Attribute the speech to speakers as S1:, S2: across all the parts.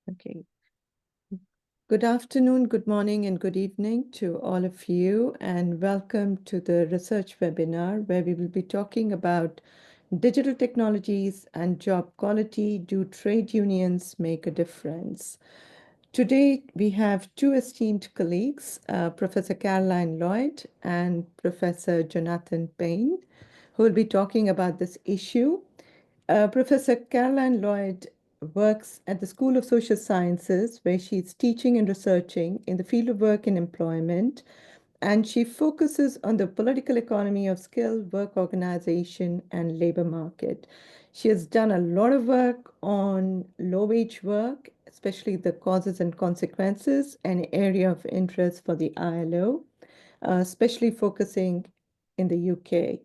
S1: Okay. Good afternoon, good morning, and good evening to all of you, and welcome to the research webinar where we will be talking about digital technologies and job quality. Do trade unions make a difference? Today, we have two esteemed colleagues, Professor Caroline Lloyd and Professor Jonathan Payne, who will be talking about this issue. Professor Caroline Lloyd works at the School of Social Sciences, where she's teaching and researching in the field of work and employment, and she focuses on the political economy of skill, work organization, and labor market. She has done a lot of work on low-wage work, especially the causes and consequences, an area of interest for the ILO, especially focusing in the UK.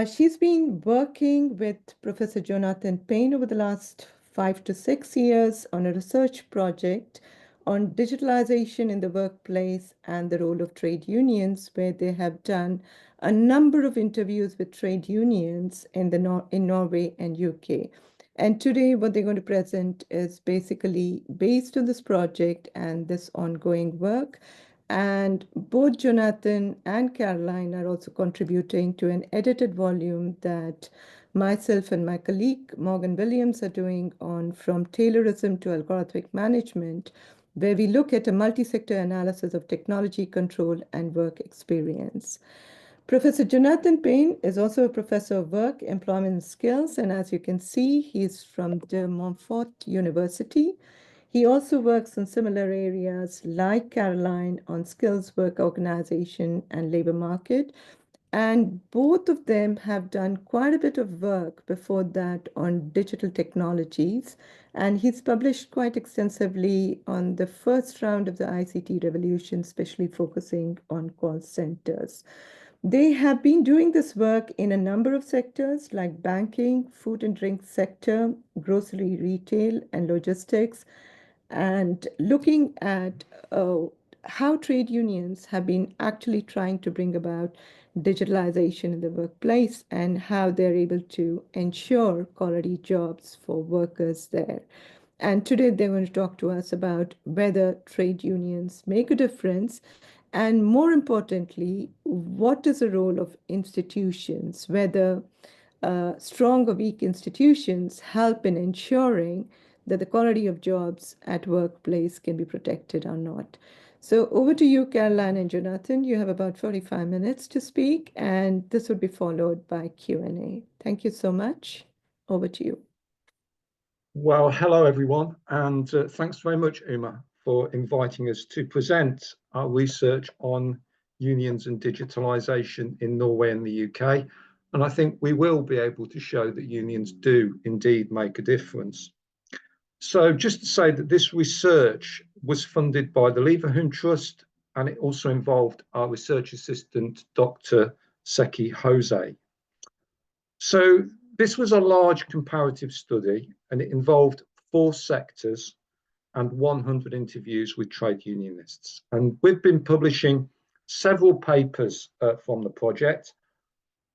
S1: She's been working with Professor Jonathan Payne over the last 5 to 6 years on a research project on digitalization in the workplace and the role of trade unions, where they have done a number of interviews with trade unions in Norway and UK. And today, what they're going to present is basically based on this project and this ongoing work. And both Jonathan and Caroline are also contributing to an edited volume that myself and my colleague Morgan Williams are doing on From Taylorism to Algorithmic Management, where we look at a multi-sector analysis of technology control and work experience. Professor Jonathan Payne is also a professor of work, employment and skills, and as you can see, he's from De Montfort University. He also works in similar areas like Caroline on skills, work organization, and labor market. And both of them have done quite a bit of work before that on digital technologies. And he's published quite extensively on the first round of the ICT revolution, especially focusing on call centers. They have been doing this work in a number of sectors like banking, food and drink sector, grocery retail, and logistics, and looking at how trade unions have been actually trying to bring about digitalization in the workplace and how they're able to ensure quality jobs for workers there. And today they're going to talk to us about whether trade unions make a difference, and more importantly, what is the role of institutions, whether strong or weak institutions help in ensuring that the quality of jobs at workplace can be protected or not. So over to you, Caroline and Jonathan. You have about 45 minutes to speak, and this would be followed by Q&A. Thank you so much. Over to you.
S2: Well, hello, everyone, and thanks very much, Uma, for inviting us to present our research on unions and digitalisation in Norway and the UK. And I think we will be able to show that unions do indeed make a difference. So just to say that this research was funded by the Leverhulme Trust, and it also involved our research assistant, Dr. Seki Jose. So this was a large comparative study, and it involved 4 sectors and 100 interviews with trade unionists. And we've been publishing several papers from the project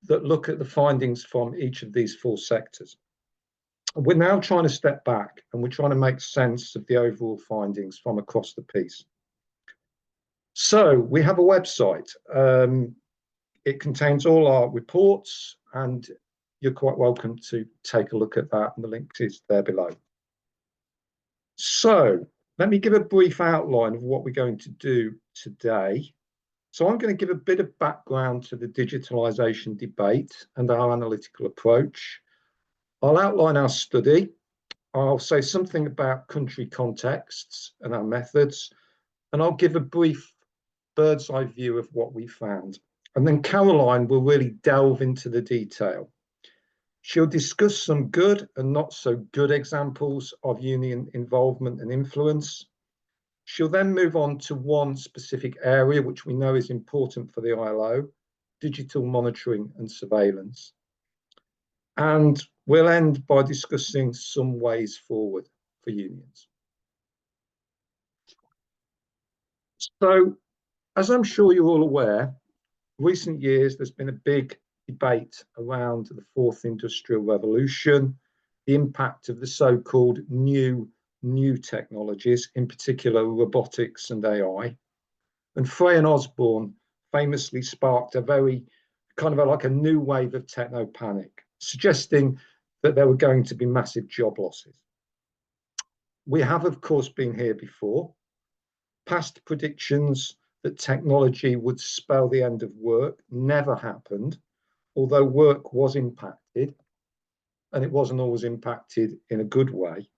S2: that look at the findings from each of these 4 sectors. We're now trying to step back and we're trying to make sense of the overall findings from across the piece. So we have a website. It contains all our reports, and you're quite welcome to take a look at that, and the link is there below. So let me give a brief outline of what we're going to do today. So I'm going to give a bit of background to the digitalisation debate and our analytical approach. I'll outline our study. I'll say something about country contexts and our methods, and I'll give a brief bird's eye view of what we found. And then Caroline will really delve into the detail. She'll discuss some good and not so good examples of union involvement and influence. She'll then move on to one specific area which we know is important for the ILO, digital monitoring and surveillance. And we'll end by discussing some ways forward for unions. So, as I'm sure you're all aware, recent years there's been a big debate around the 4th industrial revolution, the impact of the so-called new new technologies, in particular robotics and AI. And Frey and Osborne famously sparked a very like a new wave of techno panic, suggesting that there were going to be massive job losses. We have, of course, been here before. Past predictions that technology would spell the end of work never happened, although work was impacted, and it wasn't always impacted in a good way.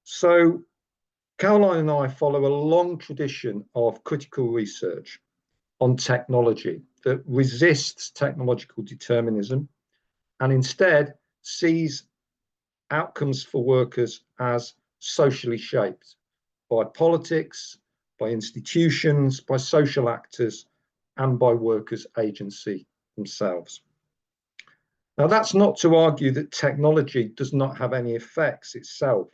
S2: So Caroline and I follow a long tradition of critical research on technology that resists technological determinism and instead sees outcomes for workers as socially shaped by politics, by institutions, by social actors, and by workers' agency themselves. Now, that's not to argue that technology does not have any effects itself.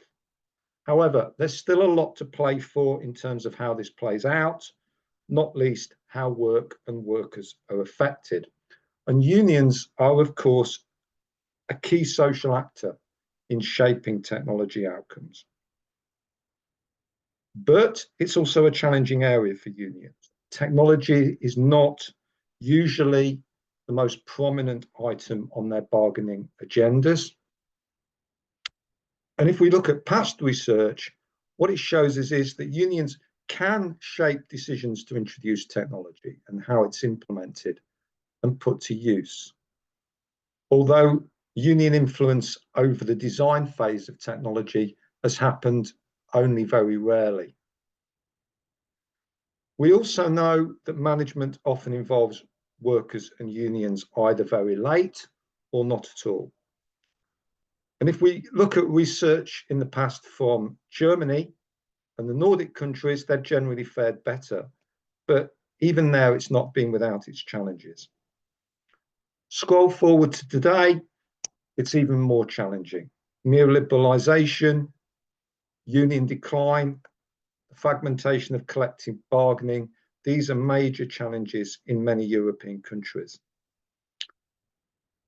S2: However, there's still a lot to play for in terms of how this plays out, not least how work and workers are affected. And unions are, of course, a key social actor in shaping technology outcomes. But it's also a challenging area for unions. Technology is not usually the most prominent item on their bargaining agendas. And if we look at past research, what it shows us is that unions can shape decisions to introduce technology and how it's implemented and put to use. Although union influence over the design phase of technology has happened only very rarely. We also know that management often involves workers and unions either very late or not at all. And if we look at research in the past from Germany and the Nordic countries, they've generally fared better. But even there, it's not been without its challenges. Scroll forward to today, it's even more challenging. Neoliberalization, union decline, the fragmentation of collective bargaining, these are major challenges in many European countries.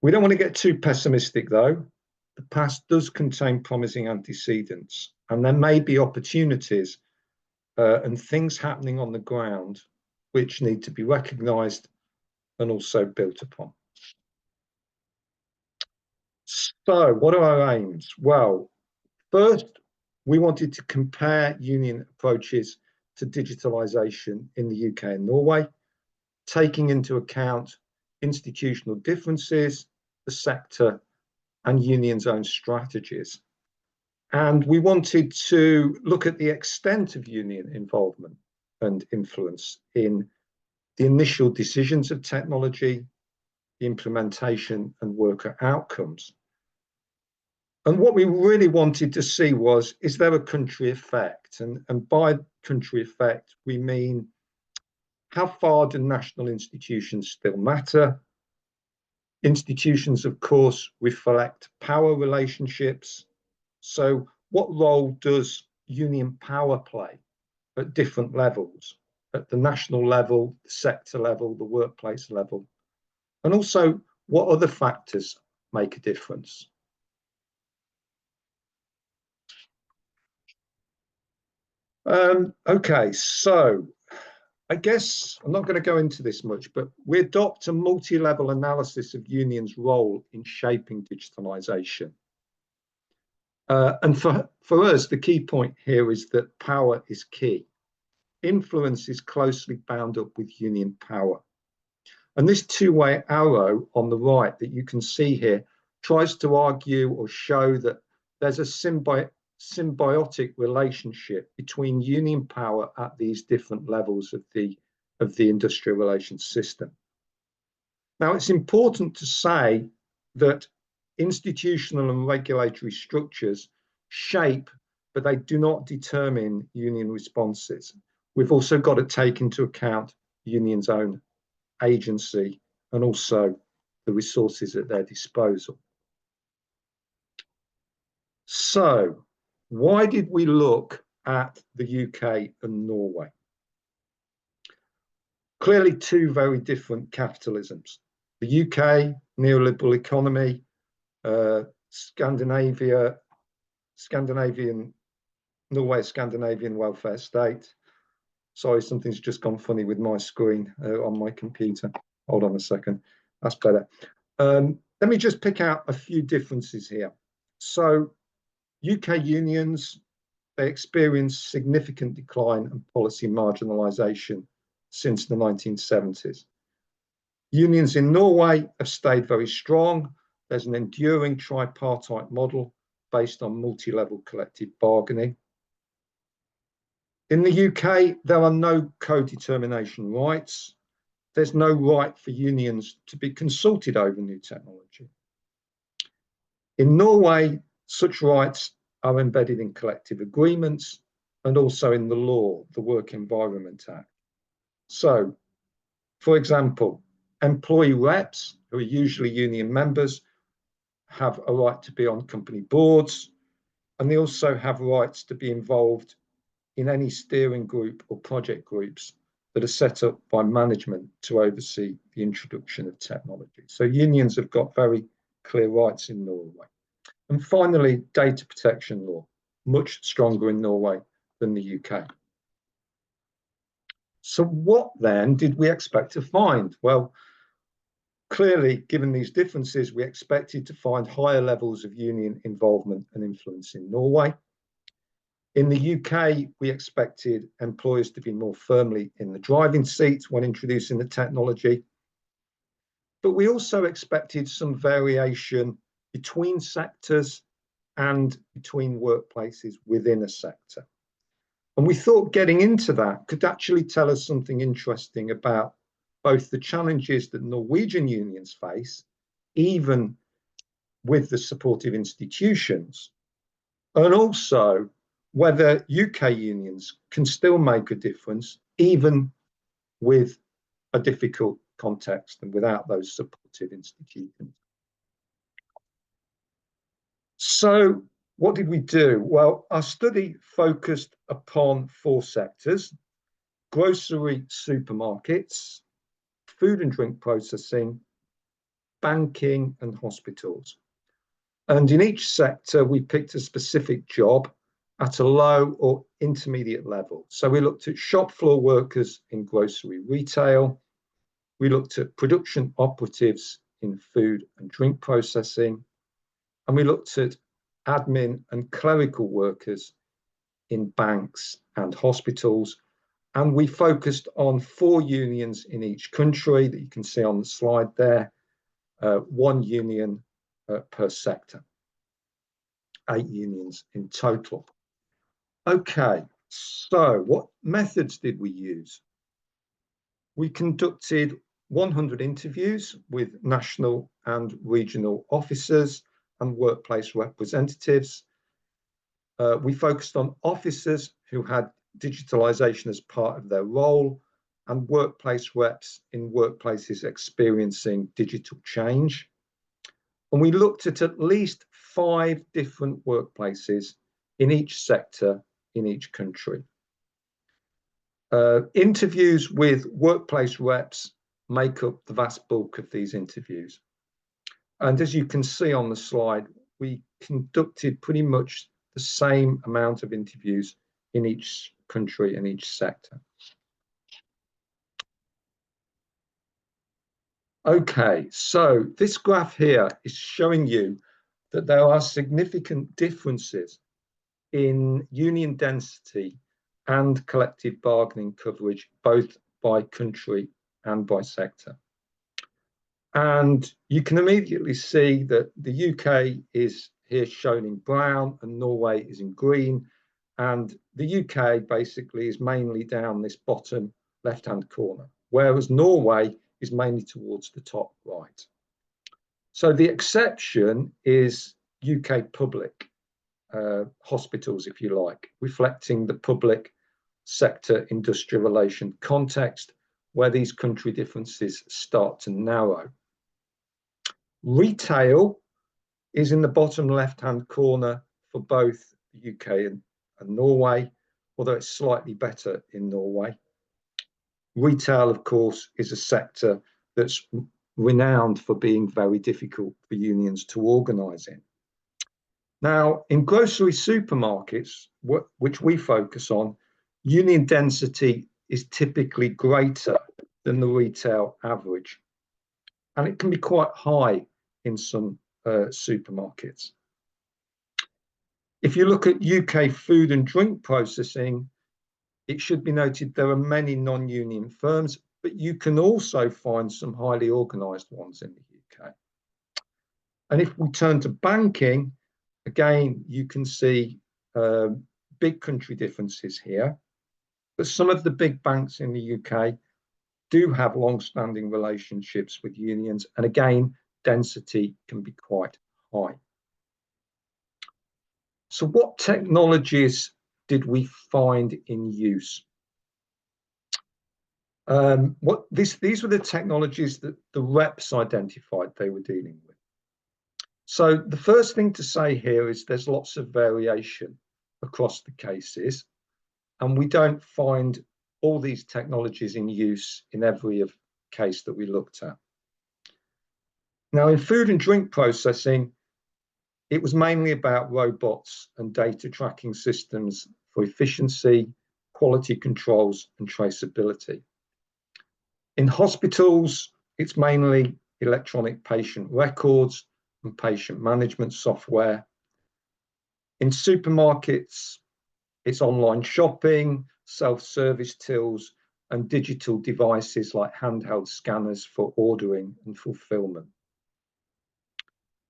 S2: We don't want to get too pessimistic, though. The past does contain promising antecedents, and there may be opportunities and things happening on the ground which need to be recognised and also built upon. So, what are our aims? Well, first, we wanted to compare union approaches to digitalisation in the UK and Norway, taking into account institutional differences, the sector, and unions' own strategies. And we wanted to look at the extent of union involvement and influence in the initial decisions of technology, the implementation, and worker outcomes. And what we really wanted to see was, is there a country effect? And by country effect, we mean how far do national institutions still matter? Institutions, of course, reflect power relationships. So what role does union power play at different levels, at the national level, the sector level, the workplace level? And also, what other factors make a difference? Okay, so I guess I'm not going to go into this much, but we adopt a multi-level analysis of unions' role in shaping digitalisation. And for us, the key point here is that power is key. Influence is closely bound up with union power. And this two-way arrow on the right that you can see here tries to argue or show that there's a symbiotic relationship between union power at these different levels of the industrial relations system. Now, it's important to say that institutional and regulatory structures shape, but they do not determine union responses. We've also got to take into account unions' own agency and also the resources at their disposal. So, why did we look at the UK and Norway? Clearly, two very different capitalisms. The UK, neoliberal economy, Scandinavian Norway, Scandinavian welfare state. Sorry, something's just gone funny with my screen on my computer. Hold on a second. That's better. Let me just pick out a few differences here. So UK unions, they experienced significant decline and policy marginalisation since the 1970s. Unions in Norway have stayed very strong. There's an enduring tripartite model based on multi-level collective bargaining. In the UK, there are no co-determination rights. There's no right for unions to be consulted over new technology. In Norway, such rights are embedded in collective agreements and also in the law, the Work Environment Act. So, for example, employee reps, who are usually union members, have a right to be on company boards, and they also have rights to be involved in any steering group or project groups that are set up by management to oversee the introduction of technology. So unions have got very clear rights in Norway. And finally, data protection law, much stronger in Norway than the UK. So what then did we expect to find? Well, clearly, given these differences, we expected to find higher levels of union involvement and influence in Norway. In the UK, we expected employers to be more firmly in the driving seat when introducing the technology. But we also expected some variation between sectors and between workplaces within a sector. And we thought getting into that could actually tell us something interesting about both the challenges that Norwegian unions face, even with the supportive institutions, and also whether UK unions can still make a difference, even with a difficult context and without those supportive institutions. So what did we do? Well, our study focused upon 4 sectors: grocery supermarkets, food and drink processing, banking, and hospitals. And in each sector, we picked a specific job at a low or intermediate level. So we looked at shop floor workers in grocery retail. We looked at production operatives in food and drink processing. And we looked at admin and clerical workers in banks and hospitals. And we focused on 4 unions in each country that you can see on the slide there, 1 union per sector, 8 unions in total. Okay, so what methods did we use? We conducted 100 interviews with national and regional officers and workplace representatives. We focused on officers who had digitalisation as part of their role and workplace reps in workplaces experiencing digital change. And we looked at least 5 different workplaces in each sector in each country. Interviews with workplace reps make up the vast bulk of these interviews. And as you can see on the slide, we conducted pretty much the same amount of interviews in each country and each sector. Okay, so this graph here is showing you that there are significant differences in union density and collective bargaining coverage, both by country and by sector. And you can immediately see that the UK is here shown in brown and Norway is in green. And the UK basically is mainly down this bottom left-hand corner, whereas Norway is mainly towards the top right. So the exception is UK public hospitals, if you like, reflecting the public sector industrial relation context where these country differences start to narrow. Retail is in the bottom left-hand corner for both the UK and Norway, although it's slightly better in Norway. Retail, of course, is a sector that's renowned for being very difficult for unions to organise in. Now, in grocery supermarkets, which we focus on, union density is typically greater than the retail average, and it can be quite high in some supermarkets. If you look at UK food and drink processing, it should be noted there are many non-union firms, but you can also find some highly organised ones in the UK. And if we turn to banking, again, you can see big country differences here. But some of the big banks in the UK do have long-standing relationships with unions. And again, density can be quite high. So what technologies did we find in use? These were the technologies that the reps identified they were dealing with. So the first thing to say here is there's lots of variation across the cases, and we don't find all these technologies in use in every case that we looked at. Now, in food and drink processing, it was mainly about robots and data tracking systems for efficiency, quality controls, and traceability. In hospitals, it's mainly electronic patient records and patient management software. In supermarkets, it's online shopping, self-service tills, and digital devices like handheld scanners for ordering and fulfillment.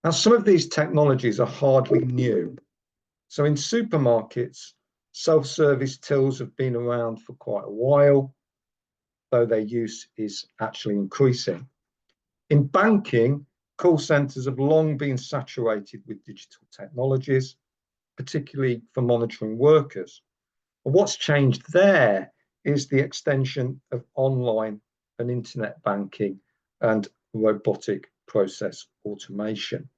S2: Now, some of these technologies are hardly new. So in supermarkets, self-service tills have been around for quite a while, though their use is actually increasing. In banking, call centres have long been saturated with digital technologies, particularly for monitoring workers. But what's changed there is the extension of online and internet banking and robotic process automation.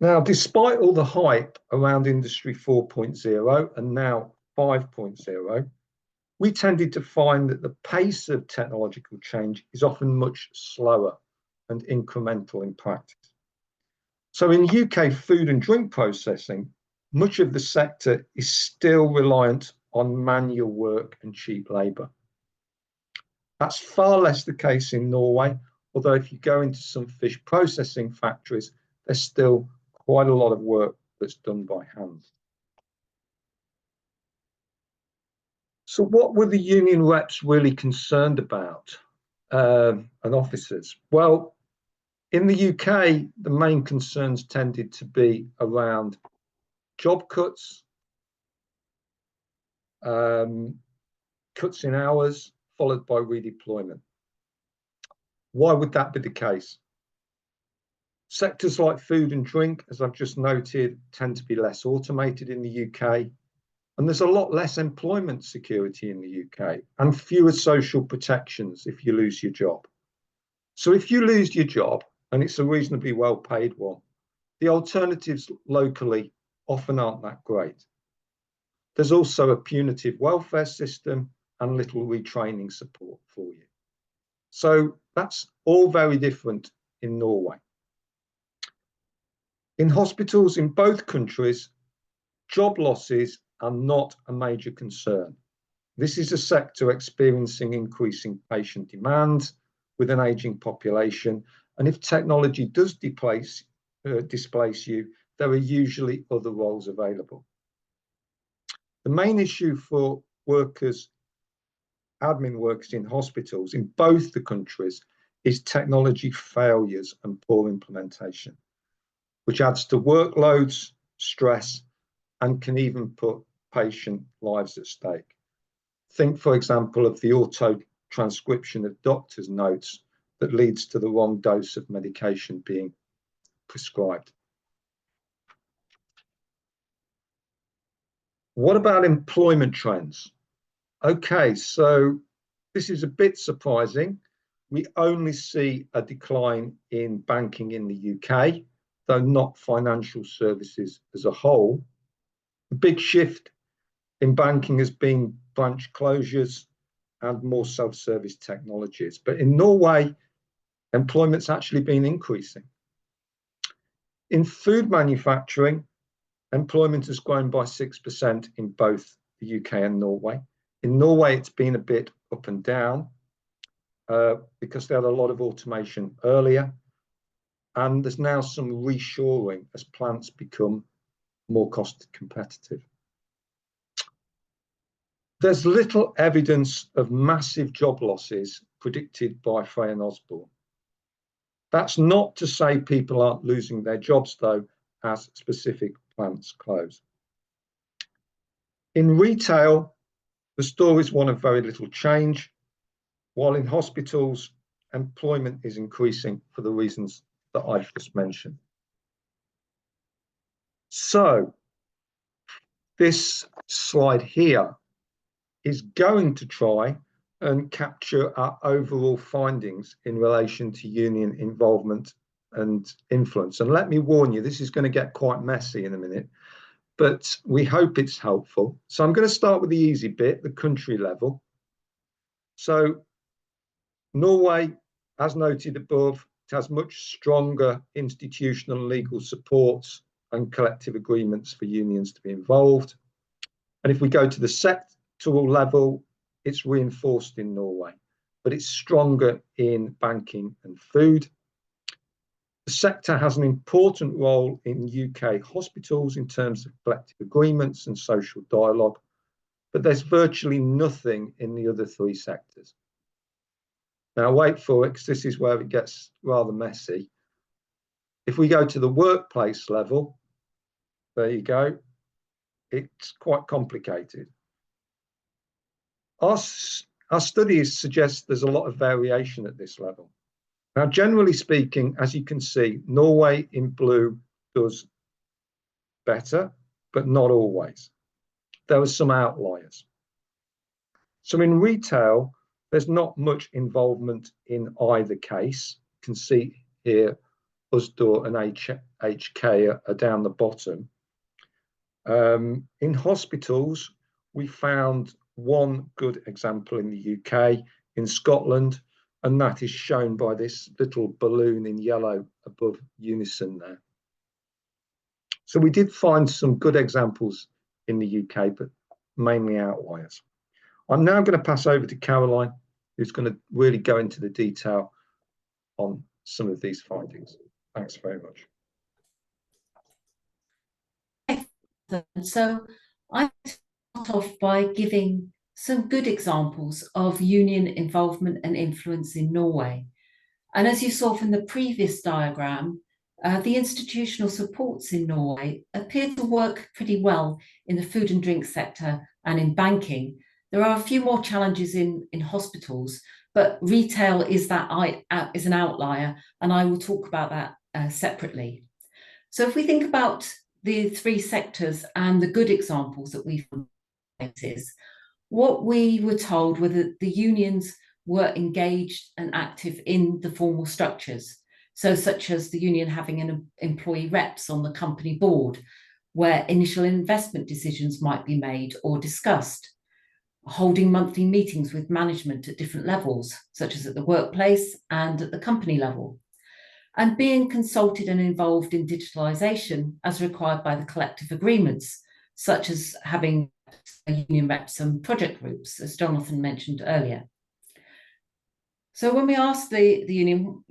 S2: Now, despite all the hype around Industry 4.0 and now 5.0, we tended to find that the pace of technological change is often much slower and incremental in practice. So in UK food and drink processing, much of the sector is still reliant on manual work and cheap labour. That's far less the case in Norway, although if you go into some fish processing factories, there's still quite a lot of work that's done by hand. So what were the union reps really concerned about, and officers? Well, in the UK, the main concerns tended to be around job cuts, cuts in hours, followed by redeployment. Why would that be the case? Sectors like food and drink, as I've just noted, tend to be less automated in the UK, and there's a lot less employment security in the UK and fewer social protections if you lose your job. So if you lose your job, and it's a reasonably well-paid one, the alternatives locally often aren't that great. There's also a punitive welfare system and little retraining support for you. So that's all very different in Norway. In hospitals in both countries, job losses are not a major concern. This is a sector experiencing increasing patient demand with an aging population, and if technology does displace you, there are usually other roles available. The main issue for workers, admin workers in hospitals in both the countries, is technology failures and poor implementation, which adds to workloads, stress, and can even put patient lives at stake. Think, for example, of the auto transcription of doctors' notes that leads to the wrong dose of medication being prescribed. What about employment trends? Okay, so this is a bit surprising. We only see a decline in banking in the UK, though not financial services as a whole. The big shift in banking has been branch closures and more self-service technologies. But in Norway, employment's actually been increasing. In food manufacturing, employment has grown by 6% in both the UK and Norway. In Norway, it's been a bit up and down because they had a lot of automation earlier. And there's now some reshoring as plants become more cost competitive. There's little evidence of massive job losses predicted by Frey and Osborne. That's not to say people aren't losing their jobs, though, as specific plants close. In retail, the story is one of very little change, while in hospitals, employment is increasing for the reasons that I've just mentioned. So, this slide here is going to try and capture our overall findings in relation to union involvement and influence. And let me warn you, this is going to get quite messy in a minute, but we hope it's helpful. So I'm going to start with the easy bit, the country level. So Norway, as noted above, it has much stronger institutional and legal supports and collective agreements for unions to be involved. And if we go to the sectoral level, it's reinforced in Norway, but it's stronger in banking and food. The sector has an important role in UK hospitals in terms of collective agreements and social dialogue, but there's virtually nothing in the other three sectors. Now, wait for it, because this is where it gets rather messy. If we go to the workplace level, there you go, it's quite complicated. Our studies suggest there's a lot of variation at this level. Now, generally speaking, as you can see, Norway in blue does better, but not always. There are some outliers. So in retail, there's not much involvement in either case. You can see here, Usdaw and HK are down the bottom. In hospitals, we found one good example in the UK, in Scotland, and that is shown by this little balloon in yellow above Unison there. So we did find some good examples in the UK, but mainly outliers. I'm now going to pass over to Caroline, who's going to really go into the detail on some of these findings. Thanks very much.
S3: So I start off by giving some good examples of union involvement and influence in Norway. And as you saw from the previous diagram, the institutional supports in Norway appear to work pretty well in the food and drink sector and in banking. There are a few more challenges in hospitals, but retail is an outlier, and I will talk about that separately. So if we think about the three sectors and the good examples that we found, what we were told were that the unions were engaged and active in the formal structures. So such as the union having an employee reps on the company board, where initial investment decisions might be made or discussed, holding monthly meetings with management at different levels, such as at the workplace and at the company level, and being consulted and involved in digitalisation as required by the collective agreements, such as having union reps and project groups, as Jonathan mentioned earlier. So when we asked the union,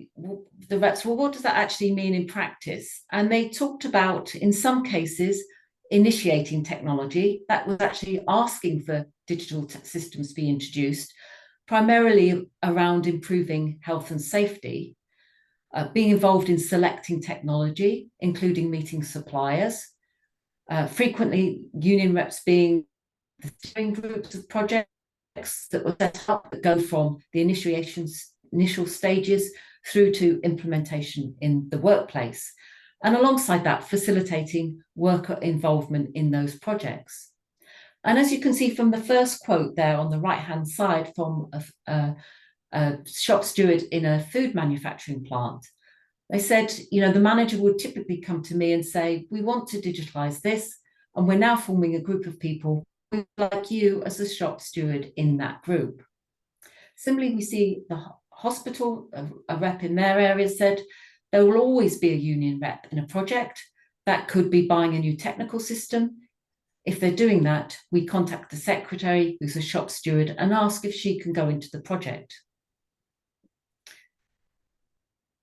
S3: the reps, well, what does that actually mean in practice? And they talked about, in some cases, initiating technology. That was actually asking for digital systems to be introduced, primarily around improving health and safety, being involved in selecting technology, including meeting suppliers, frequently union reps being the steering groups of projects that were set up that go from the initial stages through to implementation in the workplace. And alongside that, facilitating worker involvement in those projects. And as you can see from the first quote there on the right-hand side from a shop steward in a food manufacturing plant, they said, the manager would typically come to me and say, we want to digitalise this, and we're now forming a group of people like you as a shop steward in that group. Similarly, we see the hospital, a rep in their area said, There will always be a union rep in a project. That could be buying a new technical system. If they're doing that, we contact the secretary, who's a shop steward, and ask if she can go into the project.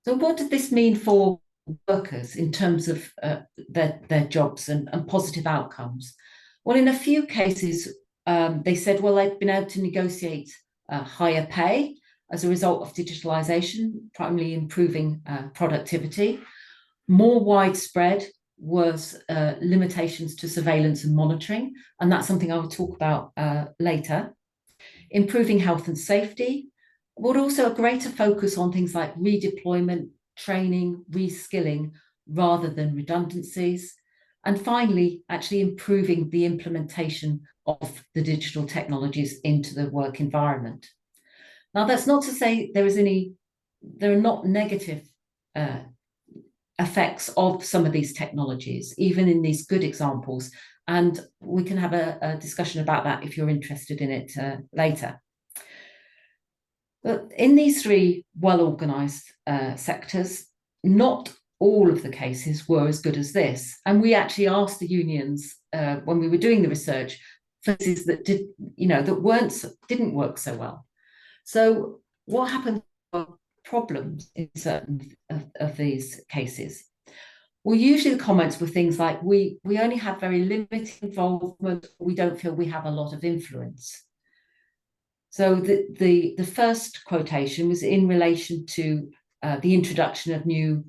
S3: So what did this mean for workers in terms of their jobs and positive outcomes? Well, in a few cases, they said, well, they've been able to negotiate higher pay as a result of digitalisation, primarily improving productivity. More widespread was limitations to surveillance and monitoring, and that's something I will talk about later. Improving health and safety, but also a greater focus on things like redeployment, training, reskilling, rather than redundancies. And finally, actually improving the implementation of the digital technologies into the work environment. Now, that's not to say there are not negative effects of some of these technologies, even in these good examples. And we can have a discussion about that if you're interested in it later. But in these three well-organised sectors, not all of the cases were as good as this. And we actually asked the unions when we were doing the research for cases that didn't work so well. So what happened to problems in certain of these cases? Well, usually the comments were things like, we only have very limited involvement, we don't feel we have a lot of influence. So the first quotation was in relation to the introduction of new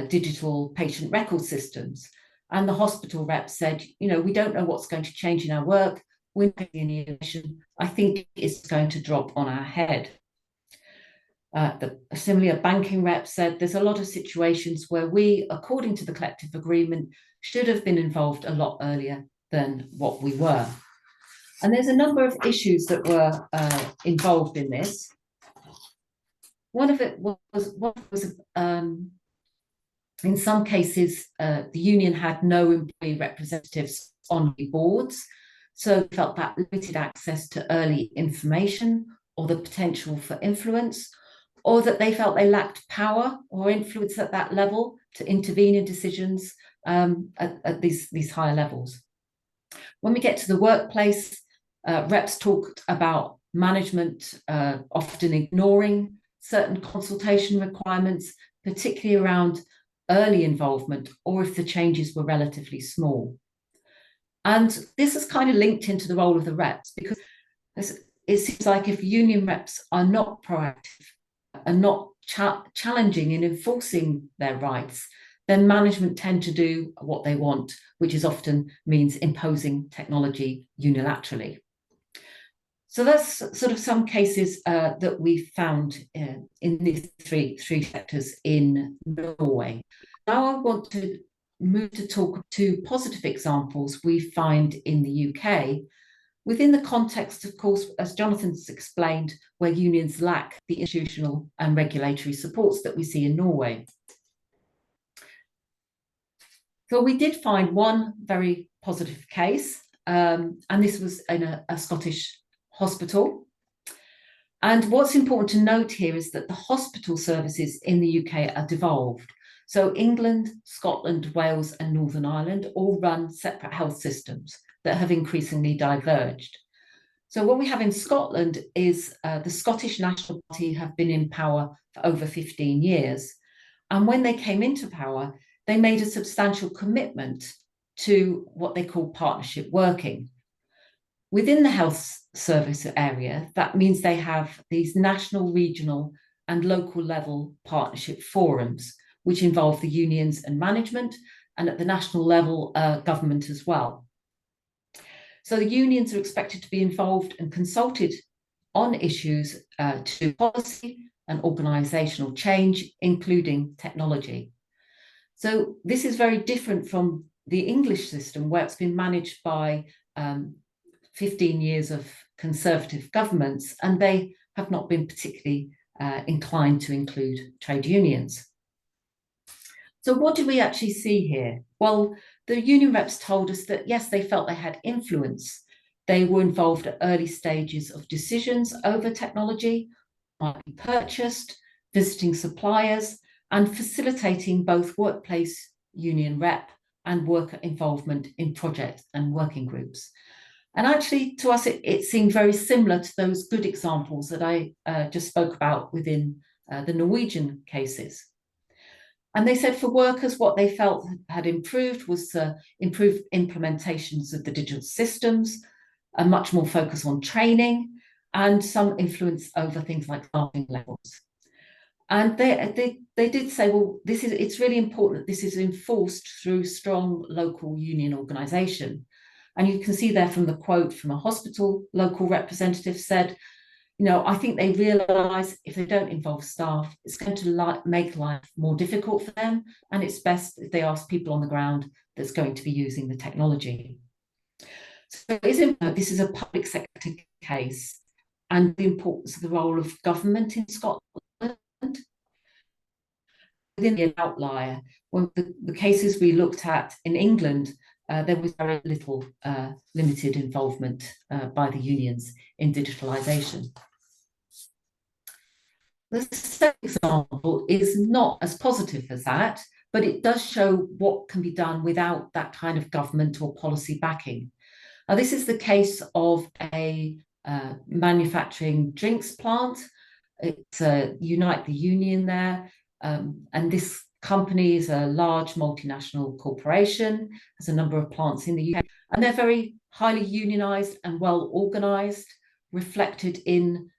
S3: digital patient record systems. And the hospital rep said, we don't know what's going to change in our work. We're not getting any innovation. I think it's going to drop on our head. Similarly, a banking rep said there's a lot of situations where we, according to the collective agreement, should have been involved a lot earlier than what we were. And there's a number of issues that were involved in this. One of it was in some cases, the union had no employee representatives on the boards, so felt that limited access to early information or the potential for influence, or that they felt they lacked power or influence at that level to intervene in decisions at these higher levels. When we get to the workplace, reps talked about management often ignoring certain consultation requirements, particularly around early involvement or if the changes were relatively small. And this is kind of linked into the role of the reps, because it seems like if union reps are not proactive and not challenging in enforcing their rights, then management tend to do what they want, which is often means imposing technology unilaterally. So that's sort of some cases that we found in these three sectors in Norway. Now I want to move to talk to positive examples we find in the UK, within the context, of course, as Jonathan's explained, where unions lack the institutional and regulatory supports that we see in Norway. So we did find one very positive case, and this was in a Scottish hospital. And what's important to note here is that the hospital services in the UK are devolved. So England, Scotland, Wales, and Northern Ireland all run separate health systems that have increasingly diverged. So what we have in Scotland is the Scottish National Party have been in power for over 15 years. And when they came into power, they made a substantial commitment to what they call partnership working. Within the health service area, that means they have these national, regional, and local level partnership forums, which involve the unions and management, and at the national level, government as well. So the unions are expected to be involved and consulted on issues to policy and organisational change, including technology. So this is very different from the English system, where it's been managed by 15 years of Conservative governments, and they have not been particularly inclined to include trade unions. So what do we actually see here? Well, the union reps told us that, yes, they felt they had influence. They were involved at early stages of decisions over technology, might be purchased, visiting suppliers, and facilitating both workplace union rep and worker involvement in projects and working groups. And actually, to us, it seemed very similar to those good examples that I just spoke about within the Norwegian cases. And they said for workers, what they felt had improved was improved implementations of the digital systems, a much more focus on training, and some influence over things like staffing levels. And they did say, well, it's really important that this is enforced through strong local union organisation. And you can see there from the quote from a hospital local representative said, I think they realise if they don't involve staff, it's going to make life more difficult for them. And it's best if they ask people on the ground that's going to be using the technology. So it is important. This is a public sector case, and the importance of the role of government in Scotland. Within the outlier, when the cases we looked at in England, there was very little limited involvement by the unions in digitalisation. The second example is not as positive as that, but it does show what can be done without that kind of government or policy backing. Now, this is the case of a manufacturing drinks plant. It's Unite the Union there, and this company is a large multinational corporation, has a number of plants in the UK, and they're very highly unionised and well organised, reflected in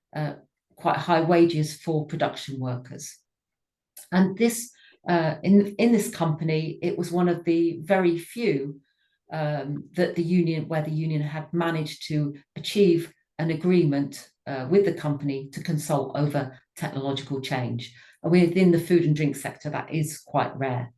S3: quite high wages for production workers. And this, in this company, it was one of the very few where the union had managed to achieve an agreement with the company to consult over technological change. And within the food and drink sector, that is quite rare.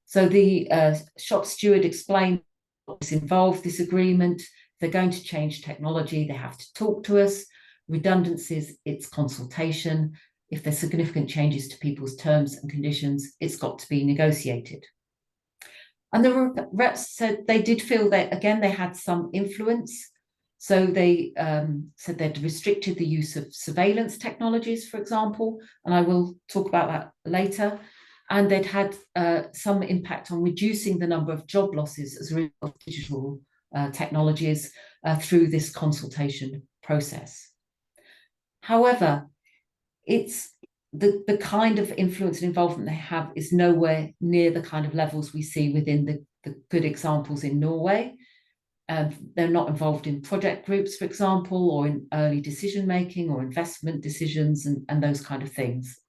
S3: So the shop steward explained what's involved, this agreement. If they're going to change technology, they have to talk to us. Redundancies, it's consultation. If there's significant changes to people's terms and conditions, it's got to be negotiated. And the reps said they did feel that, again, they had some influence. So they said they'd restricted the use of surveillance technologies, for example, and I will talk about that later. And they'd had some impact on reducing the number of job losses as a result of digital technologies through this consultation process. However, it's the kind of influence and involvement they have is nowhere near the kind of levels we see within the good examples in Norway. They're not involved in project groups, for example, or in early decision making or investment decisions and those kind of things.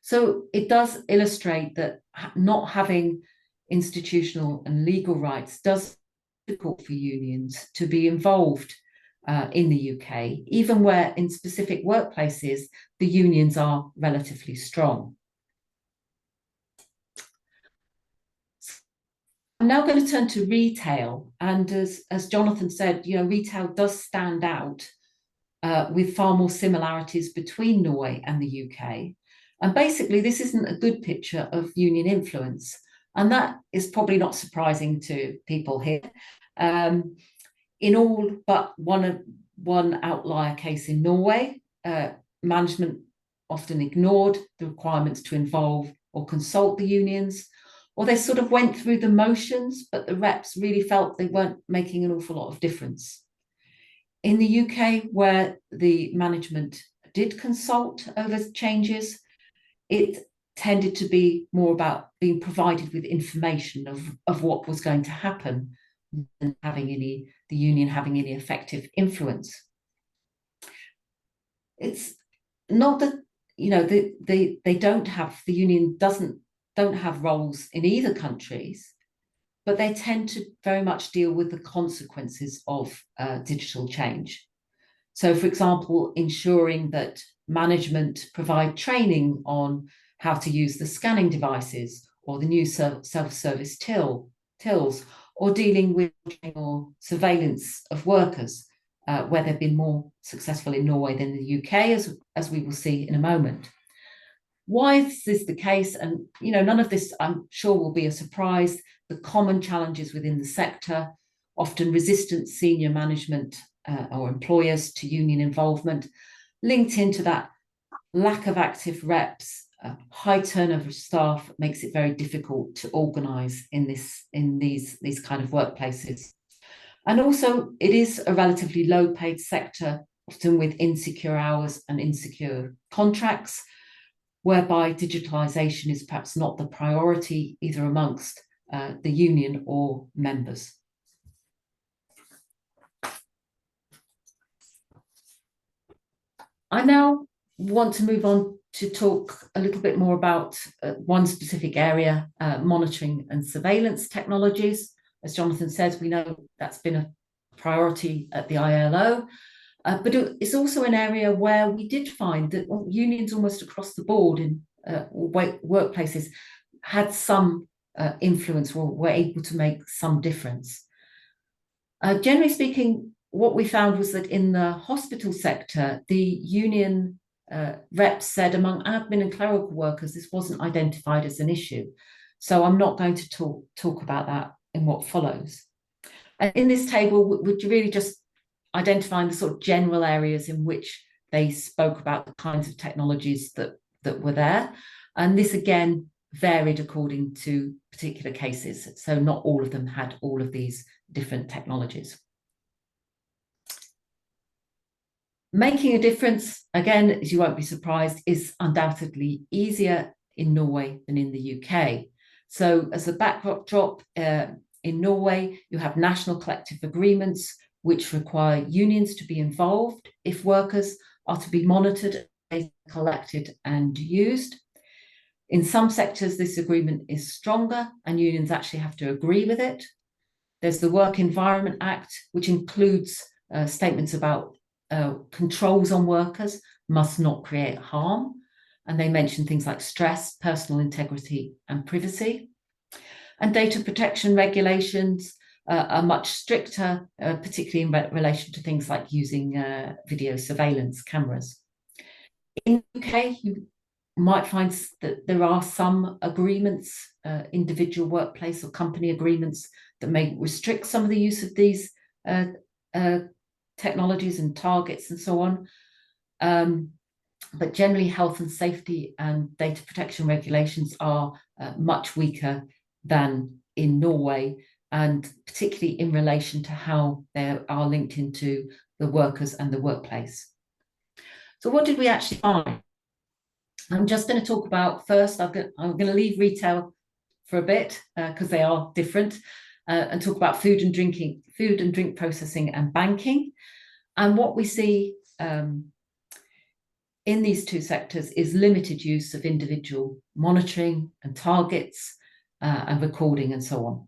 S3: So it does illustrate that not having institutional and legal rights does make it difficult for unions to be involved in the UK, even where in specific workplaces the unions are relatively strong. I'm now going to turn to retail, and as Jonathan said, retail does stand out with far more similarities between Norway and the UK. And basically, this isn't a good picture of union influence, and that is probably not surprising to people here. In all but one outlier case in Norway, management often ignored the requirements to involve or consult the unions, or they sort of went through the motions, but the reps really felt they weren't making an awful lot of difference. In the UK, where the management did consult over changes, it tended to be more about being provided with information of what was going to happen than the union having any effective influence. It's not that the union don't have roles in either countries, but they tend to very much deal with the consequences of digital change. So, for example, ensuring that management provide training on how to use the scanning devices or the new self-service tills, or dealing with or surveillance of workers, where they've been more successful in Norway than the UK, as we will see in a moment. Why is this the case? And none of this, I'm sure, will be a surprise. The common challenges within the sector, often resistant senior management or employers to union involvement, linked into that lack of active reps high turnover of staff makes it very difficult to organise in these kind of workplaces. And also, it is a relatively low-paid sector, often with insecure hours and insecure contracts, whereby digitalisation is perhaps not the priority either amongst the union or members. I now want to move on to talk a little bit more about one specific area, monitoring and surveillance technologies. As Jonathan says, we know that's been a priority at the ILO, but it's also an area where we did find that unions almost across the board in workplaces had some influence or were able to make some difference. Generally speaking, what we found was that in the hospital sector, the union reps said among admin and clerical workers, this wasn't identified as an issue. So I'm not going to talk about that in what follows. And in this table, would you really just identifying the sort of general areas in which they spoke about the kinds of technologies that were there. And this again varied according to particular cases. So not all of them had all of these different technologies. Making a difference, again, as you won't be surprised, is undoubtedly easier in Norway than in the UK. So as a backdrop, in Norway, you have national collective agreements which require unions to be involved if workers are to be monitored, collected and used. In some sectors, this agreement is stronger and unions actually have to agree with it. There's the Work Environment Act, which includes statements about controls on workers must not create harm. And they mention things like stress, personal integrity, and privacy. And data protection regulations are much stricter, particularly in relation to things like using video surveillance cameras. In the UK, you might find that there are some agreements, individual workplace or company agreements that may restrict some of the use of these technologies and targets and so on. But generally, health and safety and data protection regulations are much weaker than in Norway, and particularly in relation to how they are linked into the workers and the workplace. So what did we actually find? I'm just going to talk about first, I'm going to leave retail for a bit because they are different, and talk about food and drink processing and banking. And what we see in these two sectors is limited use of individual monitoring and targets and recording and so on.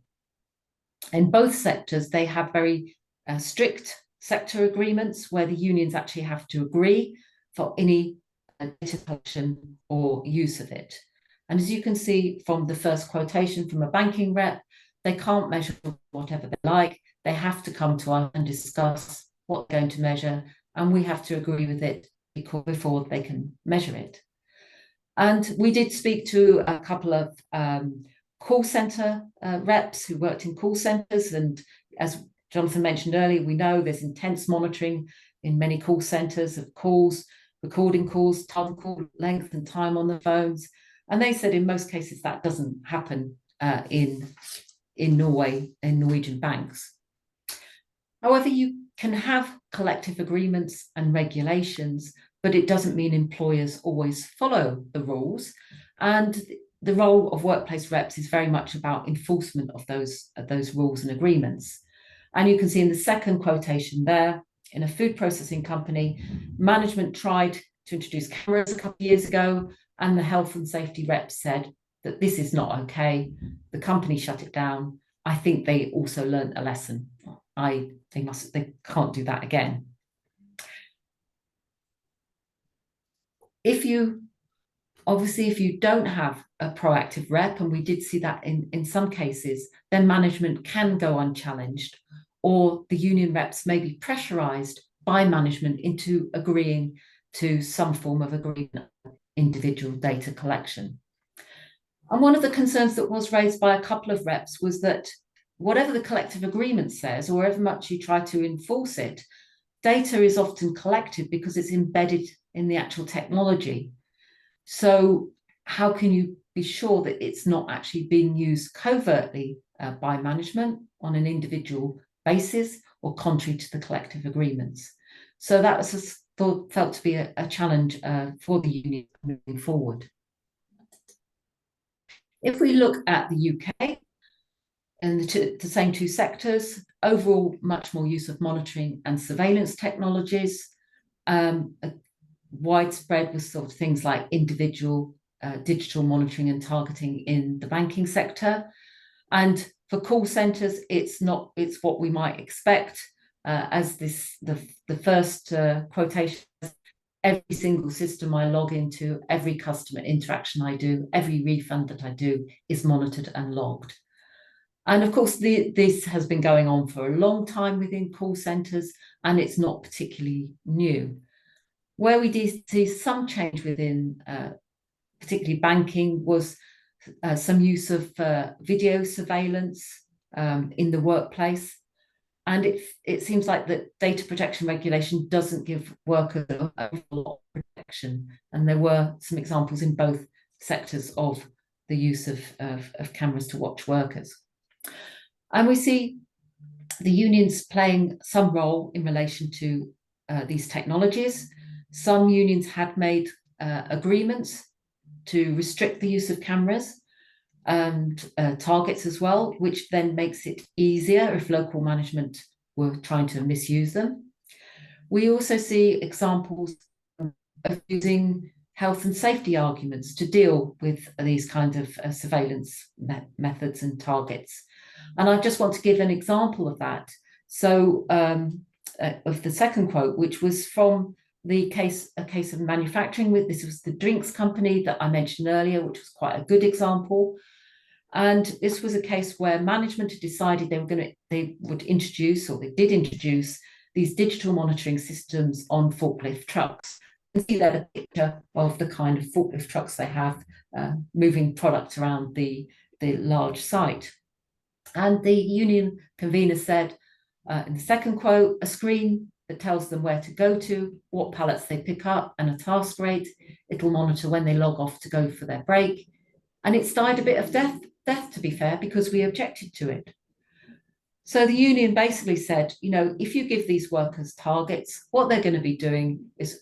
S3: In both sectors, they have very strict sector agreements where the unions actually have to agree for any data collection or use of it. And as you can see from the first quotation from a banking rep, they can't measure whatever they like. They have to come to us and discuss what they're going to measure, and we have to agree with it before they can measure it. And we did speak to a couple of call center reps who worked in call centers. And as Jonathan mentioned earlier, we know there's intense monitoring in many call centers of calls, recording calls, time call length and time on the phones. And they said in most cases that doesn't happen in Norway, in Norwegian banks. However, you can have collective agreements and regulations, but it doesn't mean employers always follow the rules. And the role of workplace reps is very much about enforcement of those rules and agreements. And you can see in the second quotation there, in a food processing company, management tried to introduce cameras a couple of years ago, and the health and safety reps said that this is not okay. The company shut it down. I think they also learned a lesson. They can't do that again. If you don't have a proactive rep, and we did see that in some cases, then management can go unchallenged, or the union reps may be pressurized by management into agreeing to some form of agreement, individual data collection. And one of the concerns that was raised by a couple of reps was that whatever the collective agreement says, or however much you try to enforce it, data is often collected because it's embedded in the actual technology. So how can you be sure that it's not actually being used covertly by management on an individual basis or contrary to the collective agreements? So that was felt to be a challenge for the union moving forward. If we look at the UK and the same two sectors, overall much more use of monitoring and surveillance technologies, widespread with sort of things like individual digital monitoring and targeting in the banking sector. And for call centres, it's what we might expect, as the first quotation, every single system I log into, every customer interaction I do, every refund that I do is monitored and logged. And of course, this has been going on for a long time within call centres, and it's not particularly new. Where we did see some change within particularly banking was some use of video surveillance in the workplace. And it seems like that data protection regulation doesn't give workers a lot of protection. And there were some examples in both sectors of the use of cameras to watch workers. And we see the unions playing some role in relation to these technologies. Some unions had made agreements to restrict the use of cameras and targets as well, which then makes it easier if local management were trying to misuse them. We also see examples of using health and safety arguments to deal with these kinds of surveillance methods and targets. And I just want to give an example of that. So of the second quote, which was from a case of manufacturing. This was the drinks company that I mentioned earlier, which was quite a good example. And this was a case where management had decided they would introduce, or they did introduce, these digital monitoring systems on forklift trucks. You can see there a picture of the kind of forklift trucks they have moving products around the large site. And the union convener said in the second quote, a screen that tells them where to go to, what pallets they pick up, and a task rate. It'll monitor when they log off to go for their break. And it's died a bit of death, to be fair, because we objected to it. So the union basically said, if you give these workers targets, what they're going to be doing is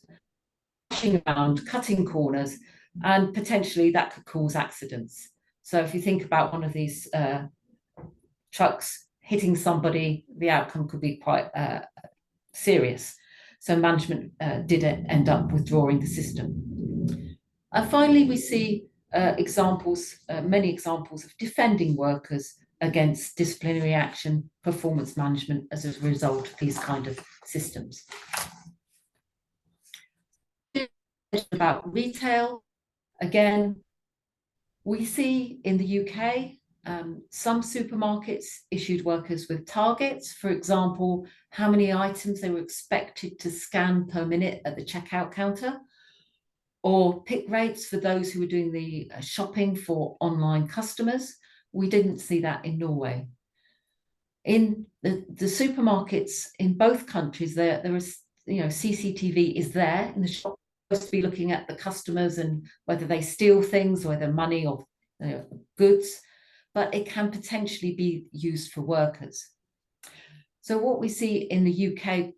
S3: rushing around, cutting corners, and potentially that could cause accidents. So if you think about one of these trucks hitting somebody, the outcome could be quite serious. So management did end up withdrawing the system. And finally, we see many examples of defending workers against disciplinary action, performance management as a result of these kind of systems. About retail, again, we see in the UK some supermarkets issued workers with targets, for example, how many items they were expected to scan per minute at the checkout counter, or pick rates for those who were doing the shopping for online customers. We didn't see that in Norway. In the supermarkets in both countries, there is, CCTV is there in the shop, supposed to be looking at the customers and whether they steal things, or whether money or goods, but it can potentially be used for workers. So what we see in the UK,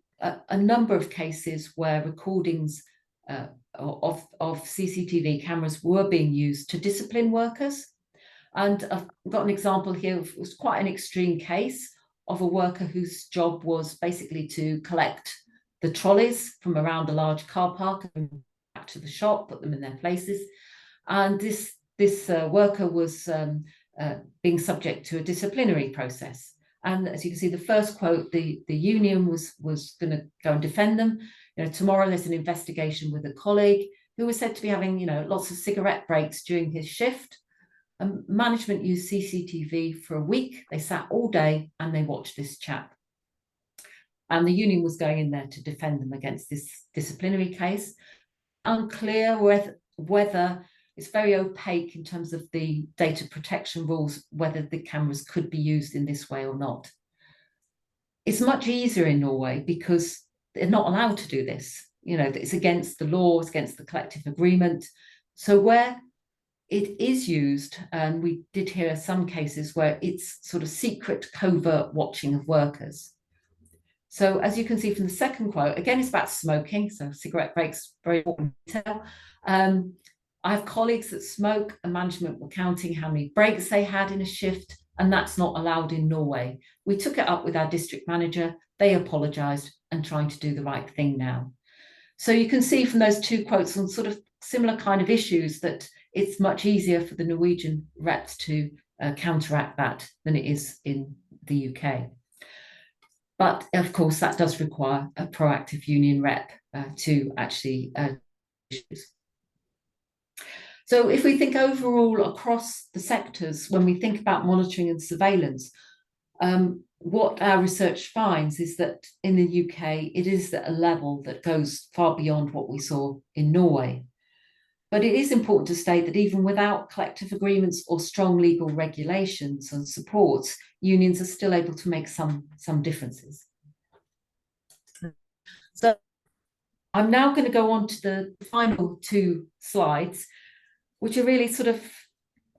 S3: a number of cases where recordings of CCTV cameras were being used to discipline workers. And I've got an example here. It was quite an extreme case of a worker whose job was basically to collect the trolleys from around a large car park and back to the shop, put them in their places. And this worker was being subject to a disciplinary process. And as you can see, the first quote, the union was going to go and defend them. Tomorrow there's an investigation with a colleague who was said to be having, lots of cigarette breaks during his shift. And management used CCTV for a week. They sat all day and they watched this chap. And the union was going in there to defend them against this disciplinary case. Unclear whether it's very opaque in terms of the data protection rules, whether the cameras could be used in this way or not. It's much easier in Norway because they're not allowed to do this. It's against the law, it's against the collective agreement. So where it is used, and we did hear some cases where it's sort of secret, covert watching of workers. So as you can see from the second quote, again, it's about smoking. So cigarette breaks, very important detail. I have colleagues that smoke, and management were counting how many breaks they had in a shift, and that's not allowed in Norway. We took it up with our district manager. They apologised and trying to do the right thing now. So you can see from those two quotes on sort of similar kind of issues that it's much easier for the Norwegian reps to counteract that than it is in the UK. But of course, that does require a proactive union rep to actually So if we think overall across the sectors, when we think about monitoring and surveillance, what our research finds is that in the UK, it is at a level that goes far beyond what we saw in Norway. But it is important to state that even without collective agreements or strong legal regulations and supports, unions are still able to make some differences. So I'm now going to go on to the final two slides, which are really sort of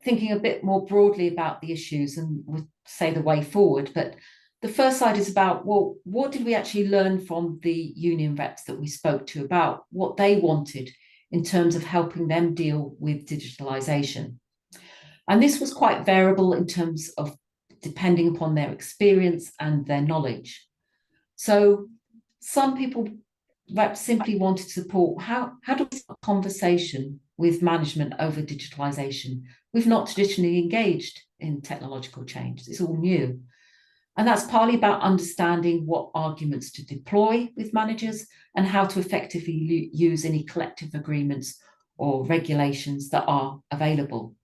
S3: thinking a bit more broadly about the issues and would say the way forward. But the first slide is about, well, what did we actually learn from the union reps that we spoke to about what they wanted in terms of helping them deal with digitalisation? And this was quite variable in terms of depending upon their experience and their knowledge. So some people reps simply wanted support. How do we start a conversation with management over digitalisation? We've not traditionally engaged in technological change. It's all new. And that's partly about understanding what arguments to deploy with managers and how to effectively use any collective agreements or regulations that are available.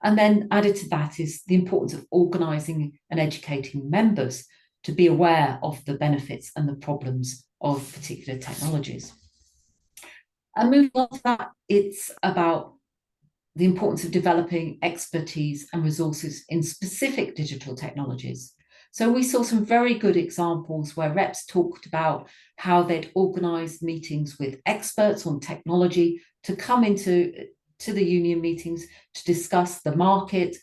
S3: And then added to that is the importance of organising and educating members to be aware of the benefits and the problems of particular technologies. And moving on to that, it's about the importance of developing expertise and resources in specific digital technologies. So we saw some very good examples where reps talked about how they'd organised meetings with experts on technology to come into the union meetings to discuss the market,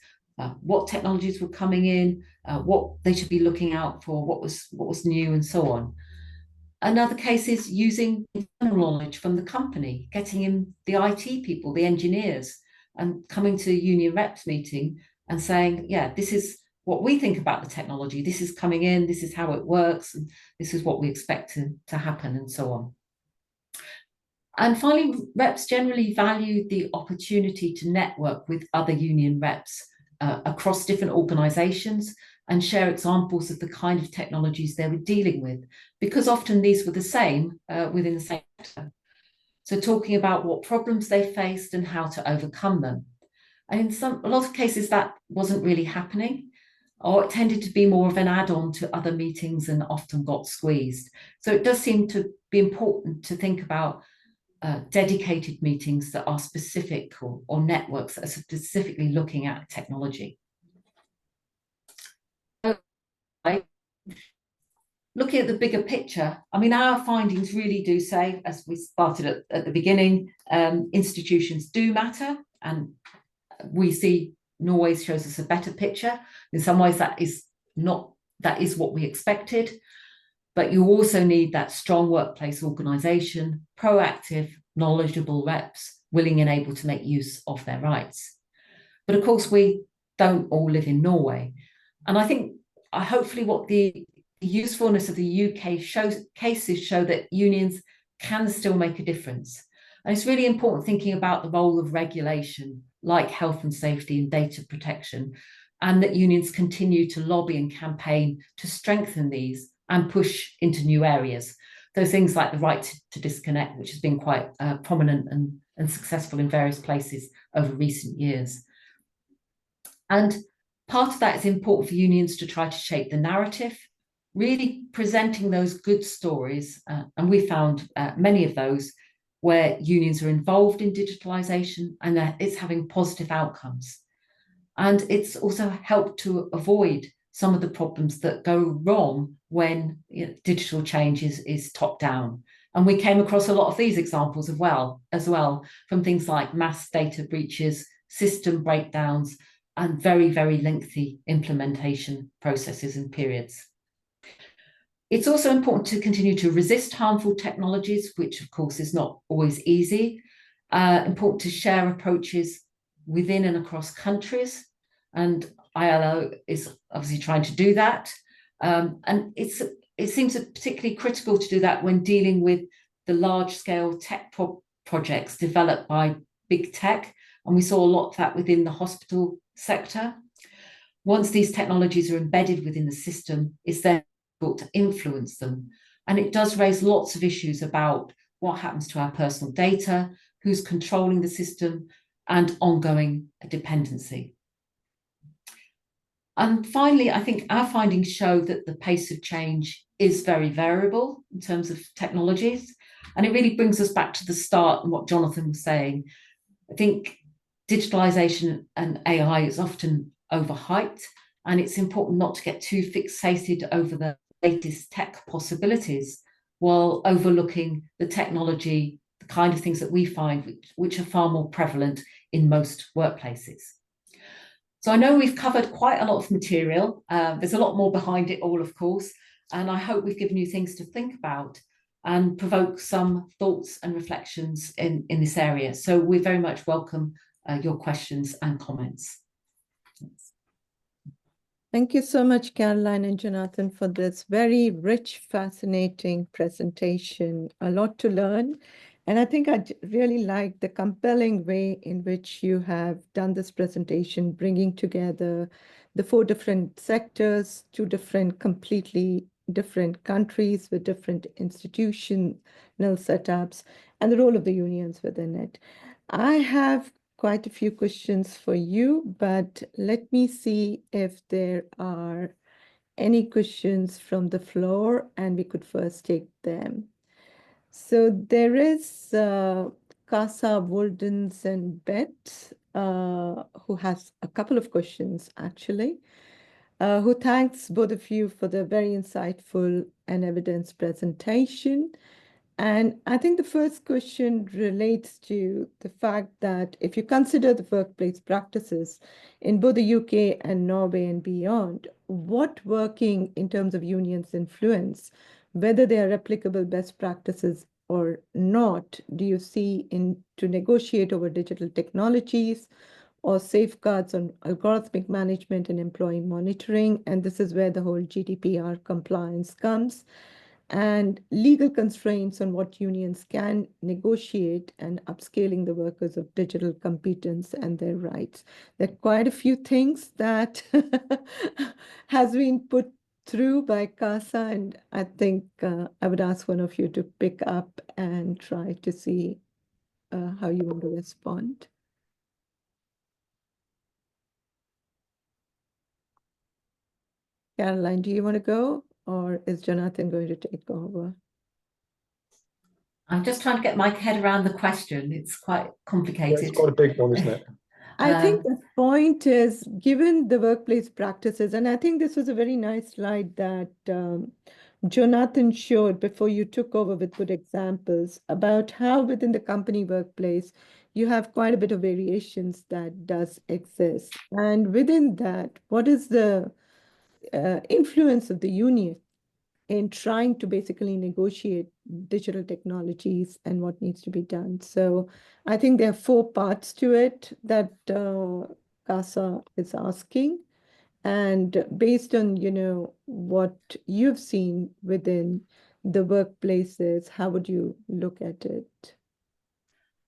S3: what technologies were coming in, what they should be looking out for, what was new, and so on. Another case is using internal knowledge from the company, getting in the IT people, the engineers, and coming to a union reps meeting and saying, yeah, this is what we think about the technology, this is coming in, this is how it works, and this is what we expect to happen, and so on. And finally, reps generally value the opportunity to network with other union reps across different organisations and share examples of the kind of technologies they were dealing with, because often these were the same within the same sector. So talking about what problems they faced and how to overcome them. And in a lot of cases, that wasn't really happening, or it tended to be more of an add-on to other meetings and often got squeezed. So it does seem to be important to think about dedicated meetings that are specific or networks that are specifically looking at technology. Looking at the bigger picture, I mean, our findings really do say, as we started at the beginning, institutions do matter, and we see Norway shows us a better picture. In some ways, that is what we expected. But you also need that strong workplace organisation, proactive, knowledgeable reps, willing and able to make use of their rights. But of course, we don't all live in Norway. And I think hopefully what the usefulness of the UK cases show that unions can still make a difference. And it's really important thinking about the role of regulation, like health and safety and data protection, and that unions continue to lobby and campaign to strengthen these and push into new areas. So things like the right to disconnect, which has been quite prominent and successful in various places over recent years. And part of that is important for unions to try to shape the narrative, really presenting those good stories. And we found many of those where unions are involved in digitalisation and that it's having positive outcomes. And it's also helped to avoid some of the problems that go wrong when digital change is top down. And we came across a lot of these examples as well, from things like mass data breaches, system breakdowns, and very, very lengthy implementation processes and periods. It's also important to continue to resist harmful technologies, which of course is not always easy. Important to share approaches within and across countries, and ILO is obviously trying to do that. And it seems particularly critical to do that when dealing with the large-scale tech projects developed by big tech, and we saw a lot of that within the hospital sector. Once these technologies are embedded within the system, it's then difficult to influence them. And it does raise lots of issues about what happens to our personal data, who's controlling the system, and ongoing dependency. And finally, I think our findings show that the pace of change is very variable in terms of technologies. And it really brings us back to the start and what Jonathan was saying. I think digitalisation and AI is often overhyped, and it's important not to get too fixated over the latest tech possibilities while overlooking the technology, the kind of things that we find which are far more prevalent in most workplaces. So I know we've covered quite a lot of material. There's a lot more behind it all, of course, and I hope we've given you things to think about and provoke some thoughts and reflections in this area. So we very much welcome your questions and comments.
S1: Thank you so much, Caroline and Jonathan, for this very rich, fascinating presentation. A lot to learn. And I think I really like the compelling way in which you have done this presentation, bringing together the 4 different sectors, 2 completely different countries with different institutional setups, and the role of the unions within it. I have quite a few questions for you, but let me see if there are any questions from the floor, and we could first take them. So there is Casa Woldens and Bet, who has a couple of questions actually, who thanks both of you for the very insightful and evidence presentation. And I think the first question relates to the fact that if you consider the workplace practices in both the UK and Norway and beyond, what working in terms of unions influence, whether they are replicable best practices or not, do you see to negotiate over digital technologies or safeguards on algorithmic management and employee monitoring? And this is where the whole GDPR compliance comes, and legal constraints on what unions can negotiate and upscaling the workers of digital competence and their rights. There are quite a few things that has been put through by CASA, and I think I would ask one of you to pick up and try to see how you want to respond. Caroline, do you want to go, or is Jonathan going to take over?
S3: I'm just trying to get my head around the question. It's quite complicated.
S2: Yeah, it's quite a big one, isn't it?
S1: I think the point is, given the workplace practices, and I think this was a very nice slide that Jonathan showed before you took over with good examples about how within the company workplace, you have quite a bit of variations that does exist. And within that, what is the influence of the union in trying to basically negotiate digital technologies and what needs to be done? So I think there are 4 parts to it that CASA is asking. And based on, what you've seen within the workplaces, how would you look at it?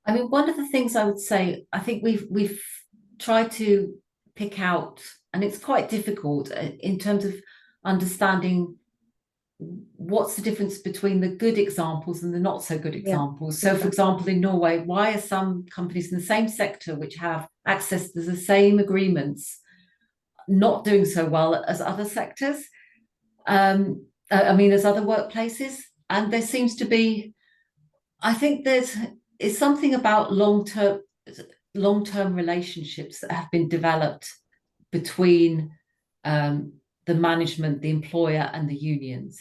S3: I mean, one of the things I would say, I think we've tried to pick out, and it's quite difficult in terms of understanding what's the difference between the good examples and the not so good examples. So, for example, in Norway, why are some companies in the same sector which have access to the same agreements not doing so well as other sectors? As other workplaces? And there seems to be, I think it's something about long-term relationships that have been developed between the management, the employer, and the unions.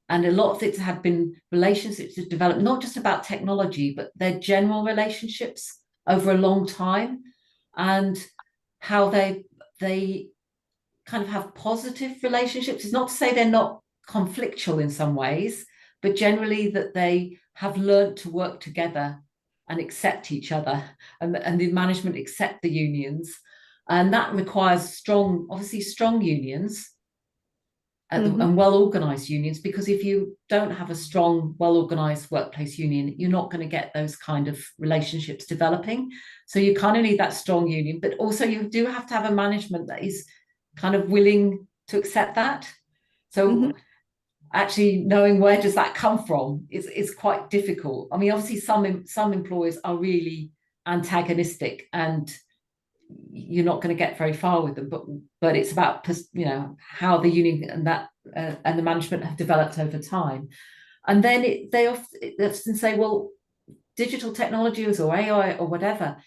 S3: And a lot of it have been relationships that developed not just about technology, but their general relationships over a long time. and how they kind of have positive relationships. It's not to say they're not conflictual in some ways, but generally that they have learned to work together and accept each other, and the management accept the unions. And that requires obviously strong unions and well-organized unions, because if you don't have a strong, well-organized workplace union, you're not going to get those kind of relationships developing. So you kind of need that strong union, but also you do have to have a management that is kind of willing to accept that. So actually knowing where does that come from is quite difficult. I mean, obviously some employers are really antagonistic and you're not going to get very far with them, but it's about, you know, how the union and that and the management have developed over time. And then they often say, well, digital technologies or AI or whatever,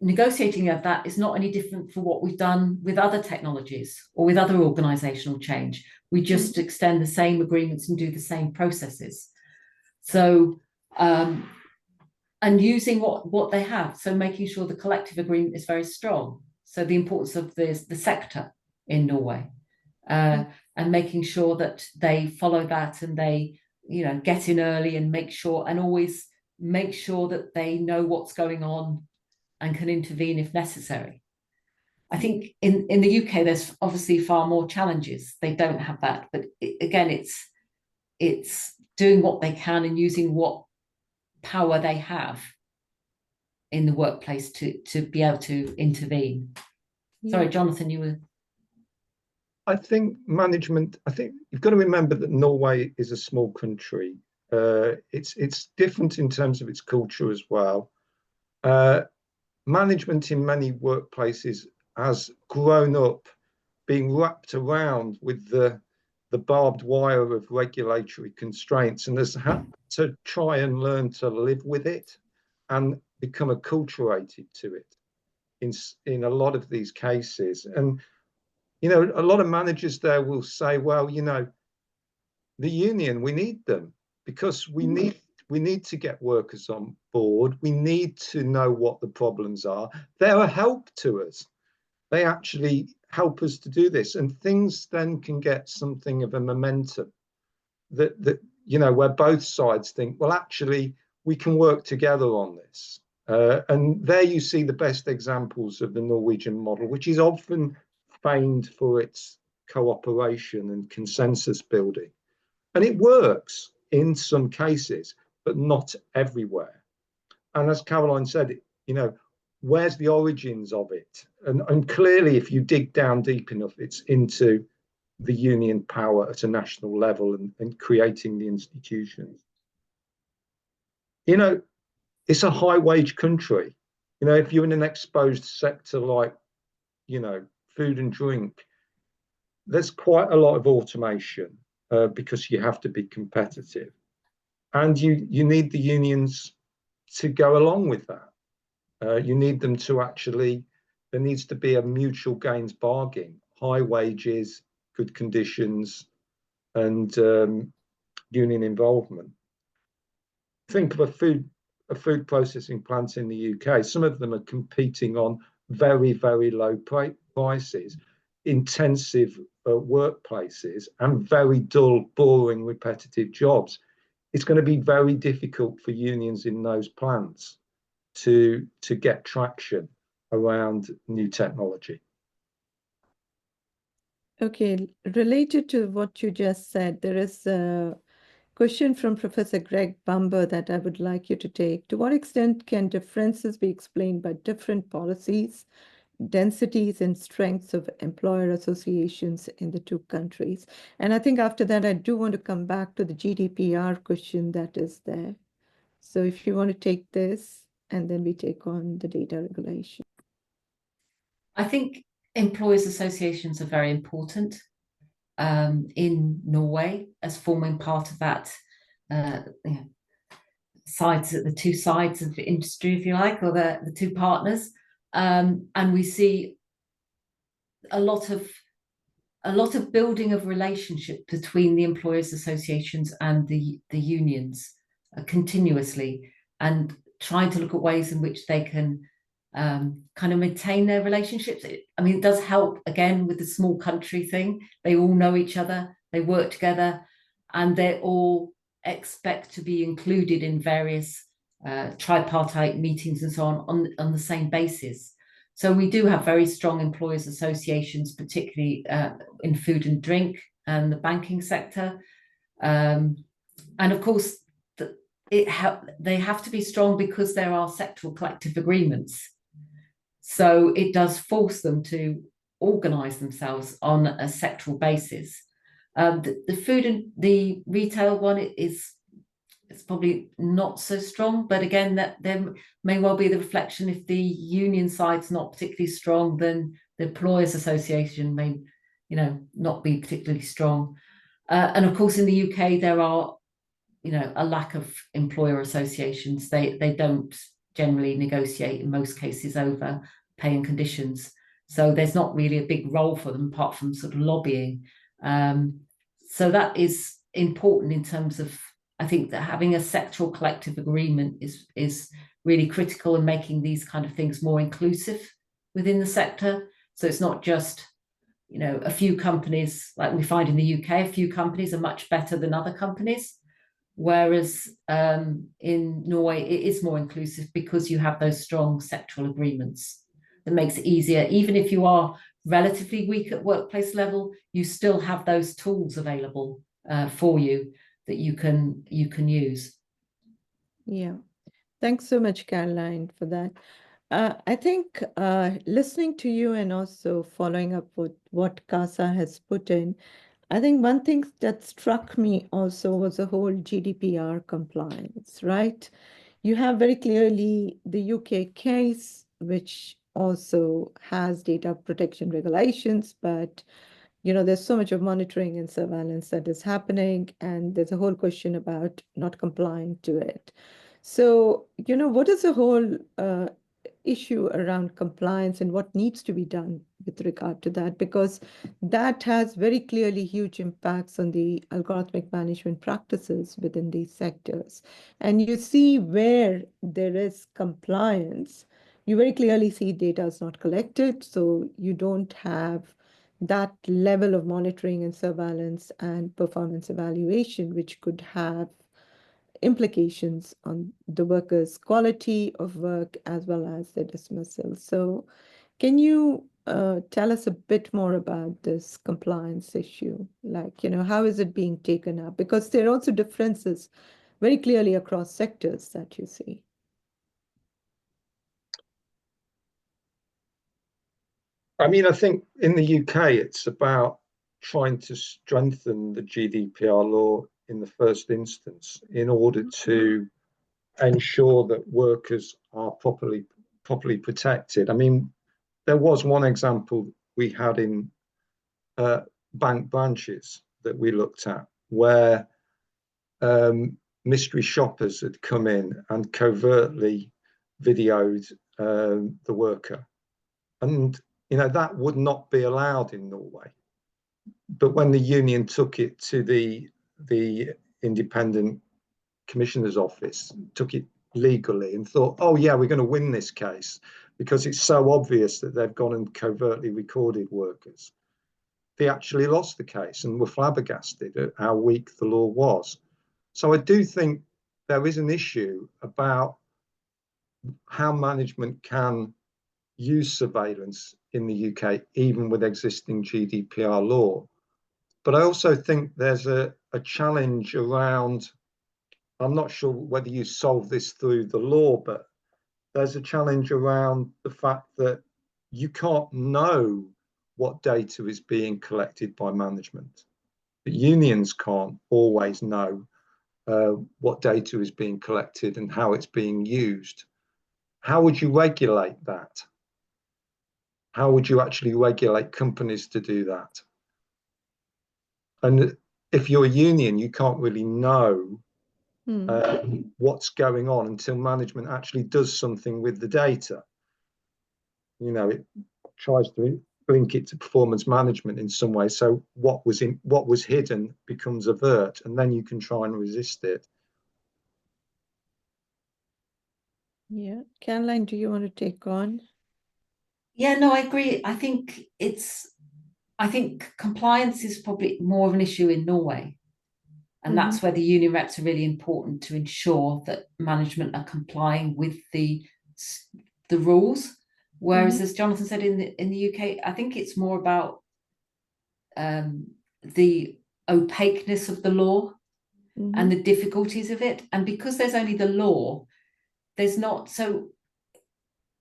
S3: negotiating of that is not any different for what we've done with other technologies or with other organizational change. We just extend the same agreements and do the same processes. So and using what they have, so making sure the collective agreement is very strong. So the importance of the sector in Norway, and making sure that they follow that and they, you know, get in early and make sure, and always make sure that they know what's going on and can intervene if necessary. I think in the UK, there's obviously far more challenges. They don't have that, but again, it's doing what they can and using what power they have in the workplace to be able to intervene. Sorry, Jonathan, you were...
S2: I think you've got to remember that Norway is a small country. It's different in terms of its culture as well. Management in many workplaces has grown up being wrapped around with the barbed wire of regulatory constraints, and has had to try and learn to live with it and become acculturated to it in a lot of these cases. And, you know, a lot of managers there will say, well, you know, the union, we need them because we need to get workers on board. We need to know what the problems are. They're a help to us. They actually help us to do this, and things then can get something of a momentum that you know, where both sides think, well, actually we can work together on this. And there you see the best examples of the Norwegian model, which is often famed for its cooperation and consensus building. And it works in some cases, but not everywhere. And as Caroline said, you know, where's the origins of it? And clearly, if you dig down deep enough, it's into the union power at a national level and creating the institutions. You know, it's a high wage country. You know, if you're in an exposed sector like, you know, food and drink, there's quite a lot of automation because you have to be competitive. And you need the unions to go along with that. You need them to actually, there needs to be a mutual gains bargain, high wages, good conditions, and union involvement. Think of a food processing plant in the UK. Some of them are competing on very, very low prices, intensive workplaces, and very dull, boring, repetitive jobs. It's going to be very difficult for unions in those plants to get traction around new technology.
S1: Okay, related to what you just said, there is a question from Professor Greg Bumber that I would like you to take. To what extent can differences be explained by different policies, densities, and strengths of employer associations in the two countries? And I think after that, I do want to come back to the GDPR question that is there. So if you want to take this, and then we take on the data regulation.
S3: I think employers' associations are very important in Norway as forming part of that you know, the two sides of the industry, if you like, or the two partners. And we see a lot of building of relationship between the employers' associations and the unions continuously, and trying to look at ways in which they can kind of maintain their relationships. I mean, it does help, again, with the small country thing. They all know each other, they work together, and they all expect to be included in various tripartite meetings and so on the same basis. So we do have very strong employers associations, particularly in food and drink and the banking sector. And of course, they have to be strong because there are sectoral collective agreements. So it does force them to organise themselves on a sectoral basis. The food and the retail one it's probably not so strong, but again, that there may well be the reflection if the union side's not particularly strong, then the employers association may, not be particularly strong. And of course, in the UK, there are, a lack of employer associations. They don't generally negotiate in most cases over pay and conditions. So there's not really a big role for them apart from sort of lobbying. So that is important in terms of, I think that having a sectoral collective agreement is really critical in making these kind of things more inclusive within the sector. So it's not just, a few companies, like we find in the UK, a few companies are much better than other companies. Whereas in Norway, it is more inclusive because you have those strong sectoral agreements that makes it easier. Even if you are relatively weak at workplace level, you still have those tools available for you that you can use.
S1: Yeah, thanks so much, Caroline, for that. I think listening to you and also following up with what Casa has put in, I think one thing that struck me also was the whole GDPR compliance, right? You have very clearly the UK case, which also has data protection regulations, but there's so much of monitoring and surveillance that is happening, and there's a whole question about not complying to it. So, what is the whole issue around compliance and what needs to be done with regard to that? Because that has very clearly huge impacts on the algorithmic management practices within these sectors. And you see where there is compliance, you very clearly see data is not collected, so you don't have that level of monitoring and surveillance and performance evaluation, which could have implications on the workers' quality of work as well as their dismissal. So, can you tell us a bit more about this compliance issue? Like, how is it being taken up? Because there are also differences very clearly across sectors that you see.
S2: I mean, I think in the UK, it's about trying to strengthen the GDPR law in the first instance in order to ensure that workers are properly protected. I mean, there was one example we had in bank branches that we looked at where mystery shoppers had come in and covertly videoed the worker. And, that would not be allowed in Norway. But when the union took it to the independent commissioner's office, took it legally and thought, oh yeah, we're going to win this case because it's so obvious that they've gone and covertly recorded workers. They actually lost the case and were flabbergasted at how weak the law was. So I do think there is an issue about how management can use surveillance in the UK, even with existing GDPR law. But I also think there's a challenge around, I'm not sure whether you solve this through the law, but there's a challenge around the fact that you can't know what data is being collected by management. The unions can't always know what data is being collected and how it's being used. How would you regulate that? How would you actually regulate companies to do that? And if you're a union, you can't really know what's going on until management actually does something with the data. It tries to link it to performance management in some way. So what was hidden becomes overt, and then you can try and resist it.
S1: Yeah. Caroline, do you want to take on?
S3: Yeah, no, I agree. I think compliance is probably more of an issue in Norway. And
S1: Mhm.
S3: that's where the union reps are really important to ensure that management are complying with the rules. Whereas,
S1: Mhm.
S3: as Jonathan said, in the UK, I think it's more about the opaqueness of the law and
S1: Mhm.
S3: the difficulties of it. And because there's only the law, there's not so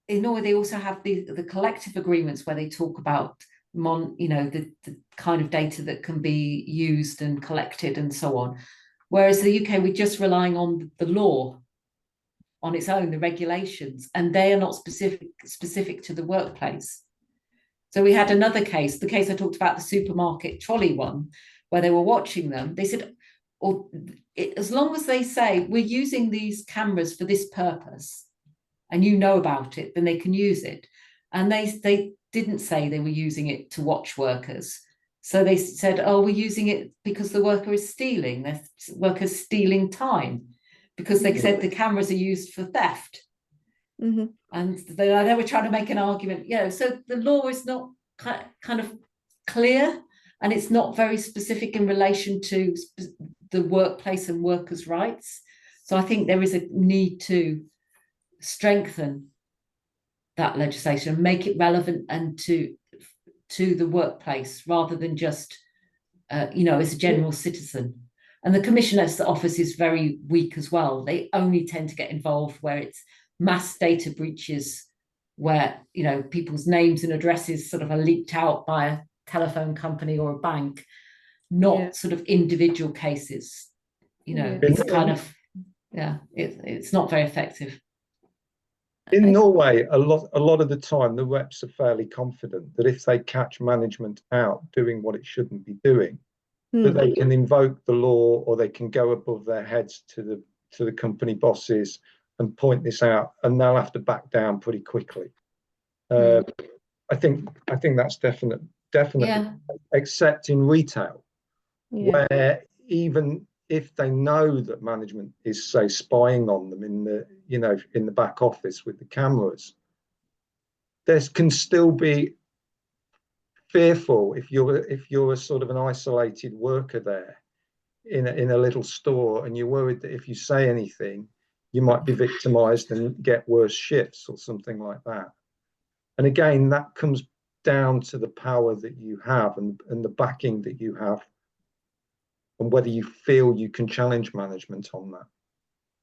S3: in Norway they also have the collective agreements where they talk about the kind of data that can be used and collected and so on. Whereas the UK, we're just relying on the law on its own, the regulations, and they are not specific to the workplace. So we had another case, the case I talked about, the supermarket trolley one, where they were watching them. They said, or as long as they say we're using these cameras for this purpose, and you know about it, then they can use it. And they didn't say they were using it to watch workers. So they said, oh, we're using it because the worker is stealing. The worker's stealing time because they said the cameras are used for theft.
S1: Mhm.
S3: And they were trying to make an argument, so the law is not kind of clear, and it's not very specific in relation to the workplace and workers' rights. So I think there is a need to strengthen that legislation and make it relevant and to the workplace rather than just as a general citizen. And the commissioner's office is very weak as well. They only tend to get involved where it's mass data breaches, where people's names and addresses sort of are leaked out by a telephone company or a bank,
S1: Yeah.
S3: not sort of individual cases.
S1: Yeah.
S3: It's kind of it's not very effective.
S2: In
S1: I,
S2: Norway, a lot of the time, the reps are fairly confident that if they catch management out doing what it shouldn't be doing, that they can invoke the law or they can go above their heads to the company bosses and point this out, and they'll have to back down pretty quickly. I think that's definitely
S3: Yeah.
S2: except in retail,
S1: yeah.
S2: where even if they know that management is, say, spying on them in the back office with the cameras, there can still be fearful if you're a sort of an isolated worker there in a little store, and you're worried that if you say anything, you might be victimized and get worse shifts or something like that. And again, that comes down to the power that you have and the backing that you have, and whether you feel you can challenge management on that.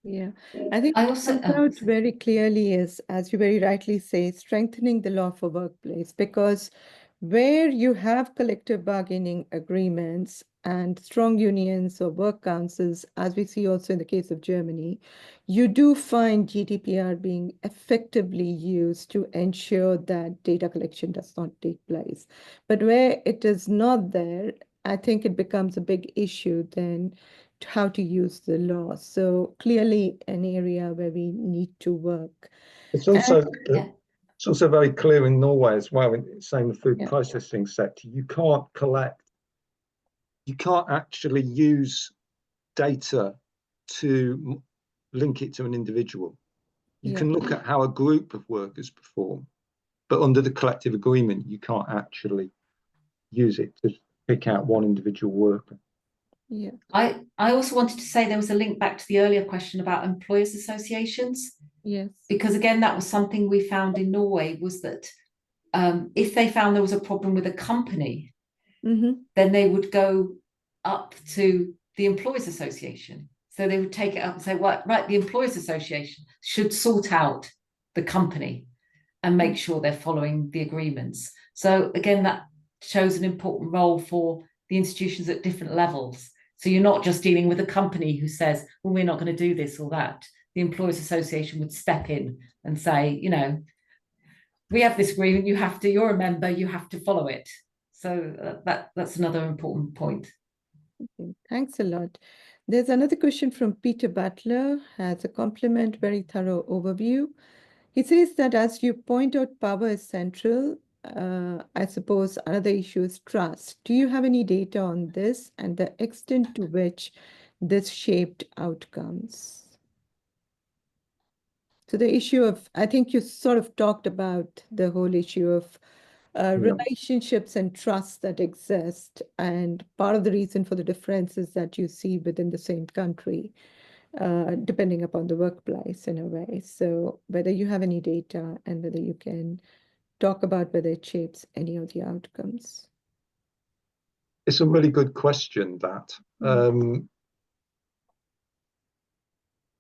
S1: Yeah, I think
S3: I
S1: what
S3: also
S1: comes out very clearly is, as you very rightly say, strengthening the law for workplace, because where you have collective bargaining agreements and strong unions or work councils, as we see also in the case of Germany, you do find GDPR being effectively used to ensure that data collection does not take place. But where it is not there, I think it becomes a big issue then how to use the law. So clearly an area where we need to work.
S2: It's
S1: And
S2: also
S3: yeah.
S2: it's also very clear in Norway as well, in the food
S1: yeah,
S2: processing sector, you can't actually use data to link it to an individual. You
S1: yeah,
S2: can look at how a group of workers perform, but under the collective agreement, you can't actually use it to pick out one individual worker.
S1: yeah,
S3: I also wanted to say there was a link back to the earlier question about employers associations,
S1: yes.
S3: because again, that was something we found in Norway, was that if they found there was a problem with a company,
S1: Mm-hmm.
S3: then they would go up to the employers association. So they would take it up and say, well, right, the employers association should sort out the company and make sure they're following the agreements. So again, that shows an important role for the institutions at different levels. So you're not just dealing with a company who says, well, we're not going to do this or that. The employers association would step in and say, we have this agreement, you're a member, you have to follow it. So that's another important point.
S1: Okay, thanks a lot. There's another question from Peter Butler, has a compliment, very thorough overview. He says that as you point out, power is central. I suppose another issue is trust. Do you have any data on this and the extent to which this shaped outcomes? So the issue of, I think you sort of talked about the whole issue of
S2: Yeah.
S1: relationships and trust that exist. And part of the reason for the differences that you see within the same country, depending upon the workplace in a way. So whether you have any data and whether you can talk about whether it shapes any of the outcomes.
S2: It's a really good question, that.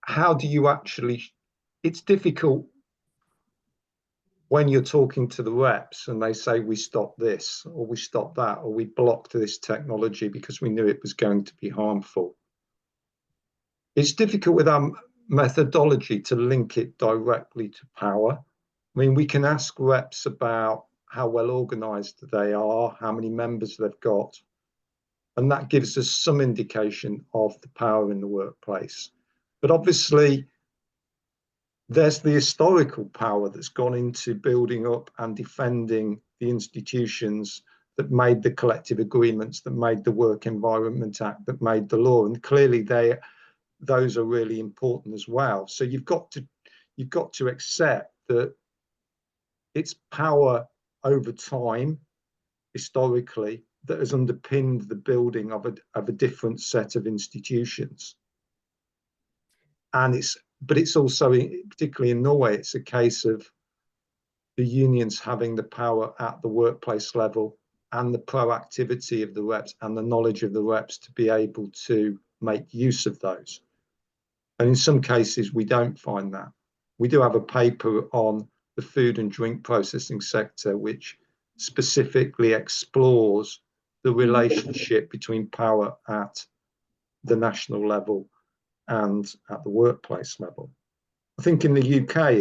S2: How do you actually, it's difficult when you're talking to the reps and they say, we stopped this, or we stopped that, or we blocked this technology because we knew it was going to be harmful. It's difficult with our methodology to link it directly to power. I mean, we can ask reps about how well organized they are, how many members they've got, and that gives us some indication of the power in the workplace. But obviously, there's the historical power that's gone into building up and defending the institutions that made the collective agreements, that made the Work Environment Act, that made the law. And clearly those are really important as well. So you've got to accept that it's power over time, historically, that has underpinned the building of a different set of institutions. And it's also, particularly in Norway, it's a case of the unions having the power at the workplace level and the proactivity of the reps and the knowledge of the reps to be able to make use of those. And in some cases, we don't find that. We do have a paper on the food and drink processing sector, which specifically explores the relationship between power at the national level and at the workplace level. I think in the UK,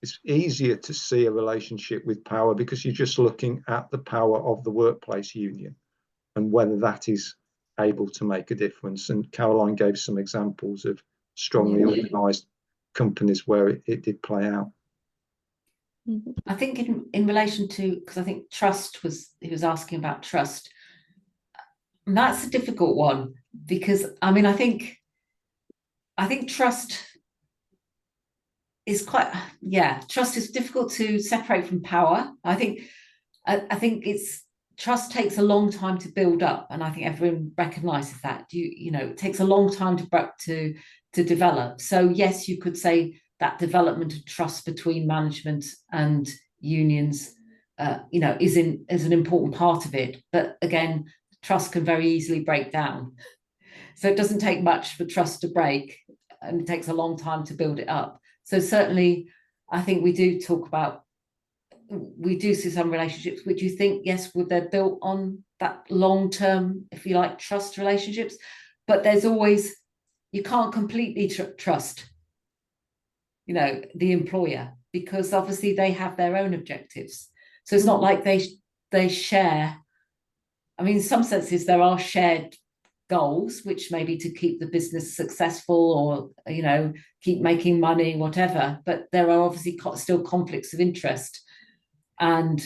S2: it's easier to see a relationship with power because you're just looking at the power of the workplace union and whether that is able to make a difference. And Caroline gave some examples of strongly organised companies where it did play out.
S3: I think in relation to, because I think trust he was asking about trust. And that's a difficult one because, I mean, I think trust is trust is difficult to separate from power. I think trust takes a long time to build up, and I think everyone recognises that. It takes a long time to develop. So yes, you could say that development of trust between management and unions, is an important part of it. But again, trust can very easily break down. So it doesn't take much for trust to break, and it takes a long time to build it up. So certainly, I think we do see some relationships which you think, yes, they're built on that long-term, if you like, trust relationships. But there's always, you can't completely trust, the employer, because obviously they have their own objectives. So it's not like they share. I mean, in some senses, there are shared goals, which may be to keep the business successful or, keep making money, whatever. But there are obviously still conflicts of interest. And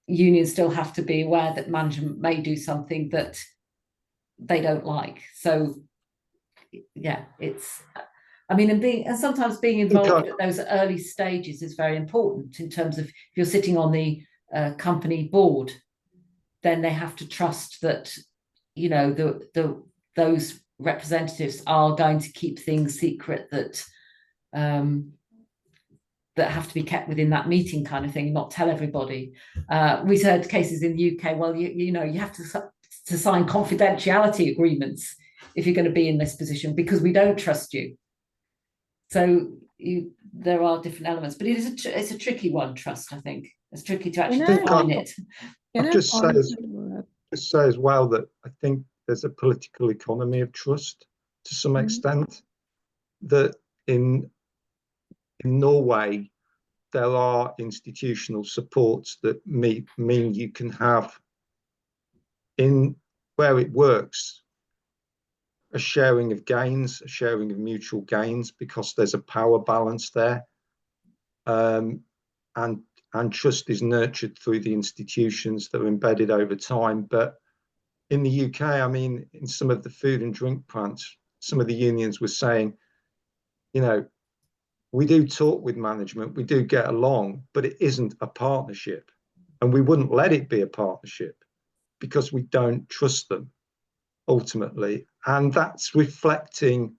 S3: unions still have to be aware that management may do something that they don't like. So, yeah, and sometimes being involved at those early stages is very important in terms of if you're sitting on the company board, then they have to trust that, those representatives are going to keep things secret that have to be kept within that meeting kind of thing, not tell everybody. We've heard cases in the UK, well, you have to sign confidentiality agreements if you're going to be in this position because we don't trust you. So there are different elements, but it's a tricky one, trust, I think. It's tricky to actually define it.
S2: I'll just say as well that I think there's a political economy of trust to some extent, that in Norway, there are institutional supports that mean you can have, in where it works, a sharing of gains, a sharing of mutual gains, because there's a power balance there. And trust is nurtured through the institutions that are embedded over time. But in the UK, I mean, in some of the food and drink plants, some of the unions were saying, we do talk with management, we do get along, but it isn't a partnership. And we wouldn't let it be a partnership because we don't trust them ultimately. And that's reflecting,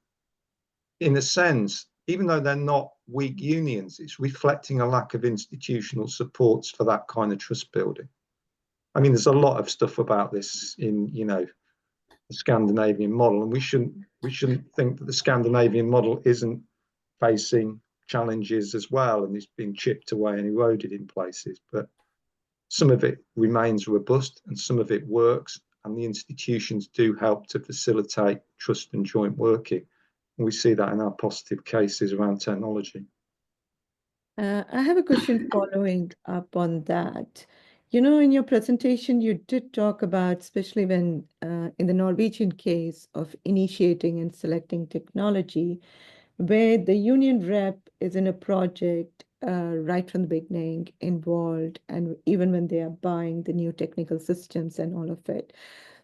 S2: in a sense, even though they're not weak unions, it's reflecting a lack of institutional supports for that kind of trust building. I mean, there's a lot of stuff about this in, you know, the Scandinavian model, and we shouldn't think that the Scandinavian model isn't facing challenges as well, and it's been chipped away and eroded in places. But some of it remains robust, and some of it works, and the institutions do help to facilitate trust and joint working. And we see that in our positive cases around technology.
S1: I have a question following up on that. You know, in your presentation, you did talk about, especially when in the Norwegian case of initiating and selecting technology, where the union rep is in a project right from the beginning involved, and even when they are buying the new technical systems and all of it.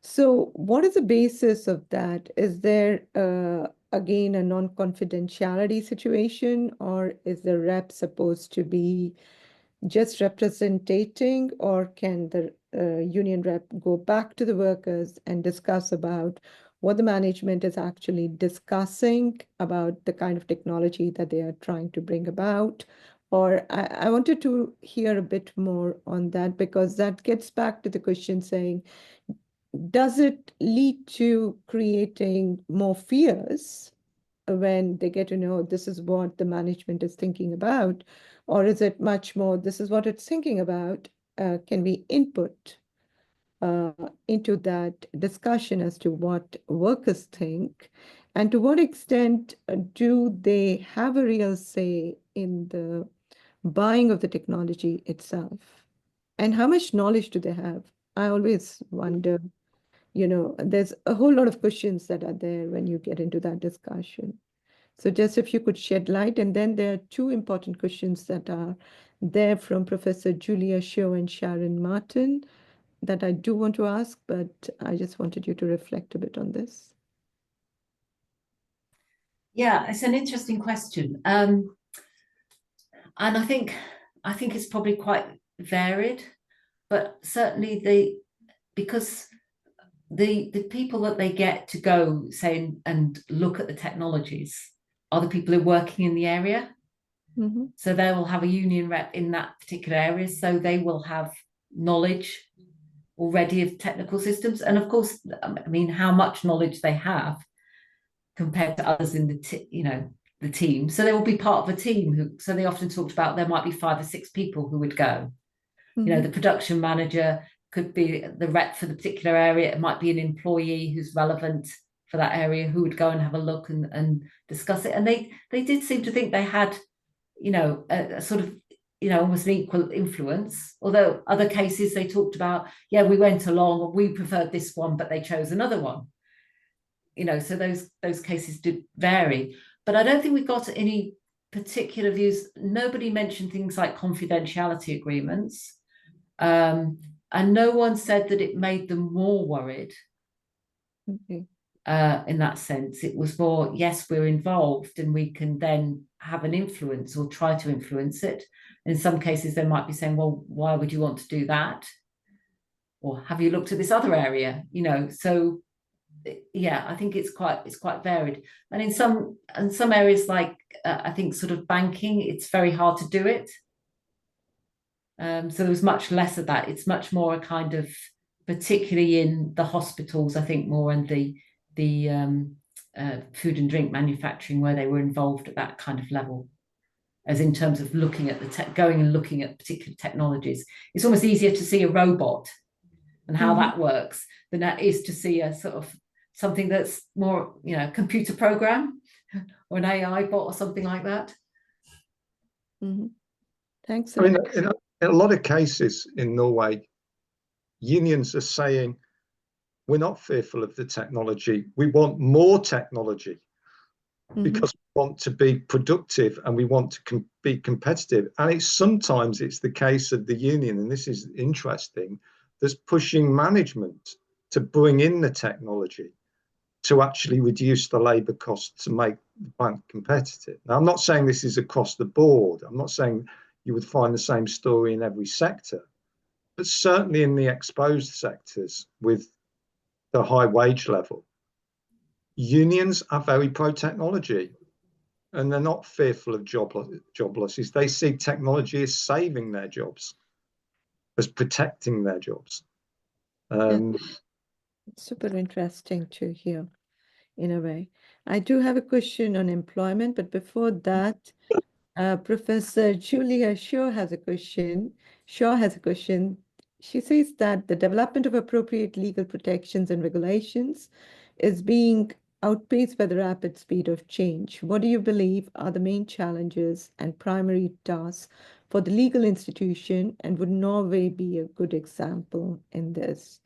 S1: So, what is the basis of that? Is there again a non-confidentiality situation, or is the rep supposed to be just representing, or can the union rep go back to the workers and discuss about what the management is actually discussing about the kind of technology that they are trying to bring about? Or I wanted to hear a bit more on that, because that gets back to the question saying, does it lead to creating more fears when they get to know this is what the management is thinking about? Or is it much more, this is what it's thinking about? Can we input uh, into that discussion as to what workers think? And to what extent do they have a real say in the buying of the technology itself? And how much knowledge do they have? I always wonder, you know, there's a whole lot of questions that are there when you get into that discussion. So just if you could shed light, and then there are two important questions that are there from Professor Julia Shaw and Sharon Martin that I do want to ask, but I just wanted you to reflect a bit on this.
S3: Yeah, it's an interesting question. And I think it's probably quite varied, but certainly because the people that they get to go say and look at the technologies are the people who are working in the area.
S1: Mm-hmm.
S3: So they will have a union rep in that particular area, so they will have knowledge already of technical systems. And of course, I mean, how much knowledge they have compared to others in the team. So they will be part of a team so they often talked about there might be 5 or 6 people who would go.
S1: Mm-hmm.
S3: The production manager could be the rep for the particular area. It might be an employee who's relevant for that area who would go and have a look and discuss it. And they did seem to think they had, a sort of, almost an equal influence. Although other cases they talked about, yeah, we went along or we preferred this one, but they chose another one. So those cases did vary. But I don't think we got any particular views. Nobody mentioned things like confidentiality agreements. And no one said that it made them more worried.
S1: Okay.
S3: In that sense, it was more, yes, we're involved and we can then have an influence or try to influence it. In some cases, they might be saying, well, why would you want to do that? Or have you looked at this other area? So yeah, I think it's quite varied. And in some areas, like I think sort of banking, it's very hard to do it. So there was much less of that. It's much more a kind of, particularly in the hospitals, I think more in the food and drink manufacturing, where they were involved at that kind of level, as in terms of looking at going and looking at particular technologies. It's almost easier to see a robot and how that works than that is to see a sort of something that's more, computer program or an AI bot or something like that.
S1: Mm-hmm. Thanks a
S2: I mean,
S1: lot.
S2: in a lot of cases in Norway, unions are saying, we're not fearful of the technology. We want more technology because we want to be productive and we want to be competitive. And sometimes it's the case of the union, and this is interesting, that's pushing management to bring in the technology to actually reduce the labour cost to make the plant competitive. Now, I'm not saying this is across the board. I'm not saying you would find the same story in every sector, but certainly in the exposed sectors with the high wage level, unions are very pro-technology and they're not fearful of job losses. They see technology as saving their jobs, as protecting their jobs.
S1: Super interesting to hear, in a way. I do have a question on employment, but before that, Professor Julia Shaw has a question. She says that the development of appropriate legal protections and regulations is being outpaced by the rapid speed of change. What do you believe are the main challenges and primary tasks for the legal institution, and would Norway be a good example in this?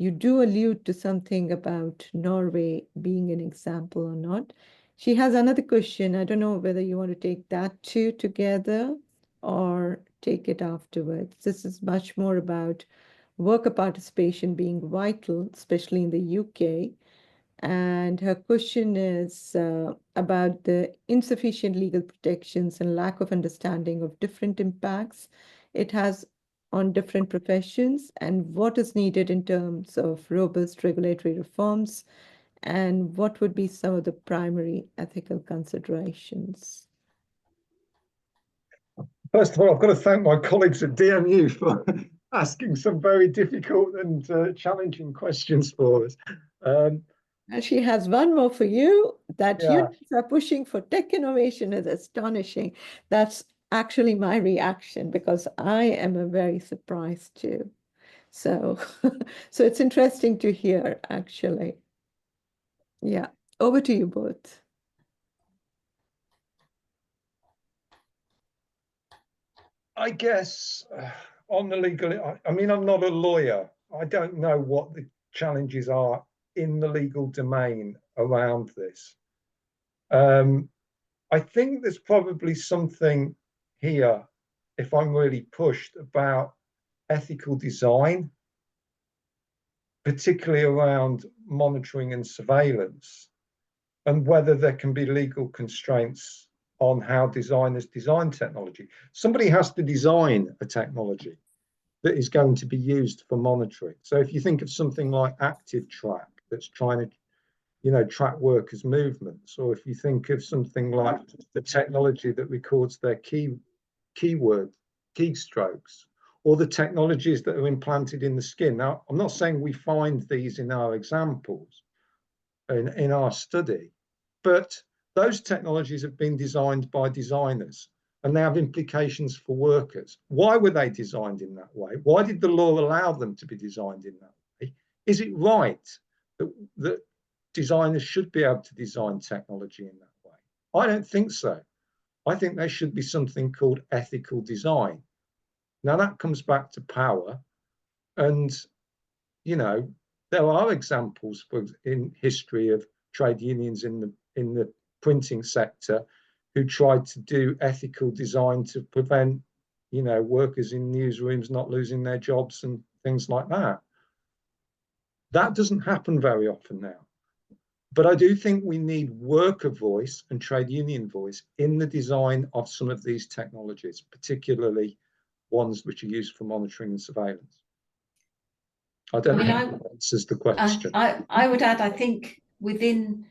S1: You do allude to something about Norway being an example or not. She has another question. I don't know whether you want to take that two together or take it afterwards. This is much more about worker participation being vital, especially in the UK. And her question is about the insufficient legal protections and lack of understanding of different impacts it has on different professions, and what is needed in terms of robust regulatory reforms, and what would be some of the primary ethical considerations.
S2: First of all, I've got to thank my colleagues at DMU for asking some very difficult and challenging questions for us.
S1: And she has one more for you, that
S2: Yeah.
S1: unions are pushing for tech innovation is astonishing. That's actually my reaction, because I am very surprised too. So, so it's interesting to hear, actually. Yeah, over to you both.
S2: I guess on the legal, I mean, I'm not a lawyer. I don't know what the challenges are in the legal domain around this. I think there's probably something here, if I'm really pushed, about ethical design, particularly around monitoring and surveillance, and whether there can be legal constraints on how designers design technology. Somebody has to design a technology that is going to be used for monitoring. So if you think of something like Active Track that's trying to, track workers' movements, or if you think of something like the technology that records their keyword keystrokes, or the technologies that are implanted in the skin. Now, I'm not saying we find these in our examples, in our study, but those technologies have been designed by designers and they have implications for workers. Why were they designed in that way? Why did the law allow them to be designed in that way? Is it right that designers should be able to design technology in that way? I don't think so. I think there should be something called ethical design. Now that comes back to power, and there are examples in history of trade unions in the printing sector who tried to do ethical design to prevent workers in newsrooms not losing their jobs and things like that. That doesn't happen very often now. But I do think we need worker voice and trade union voice in the design of some of these technologies, particularly ones which are used for monitoring and surveillance. I don't know if that answers the question.
S3: I would add, I think within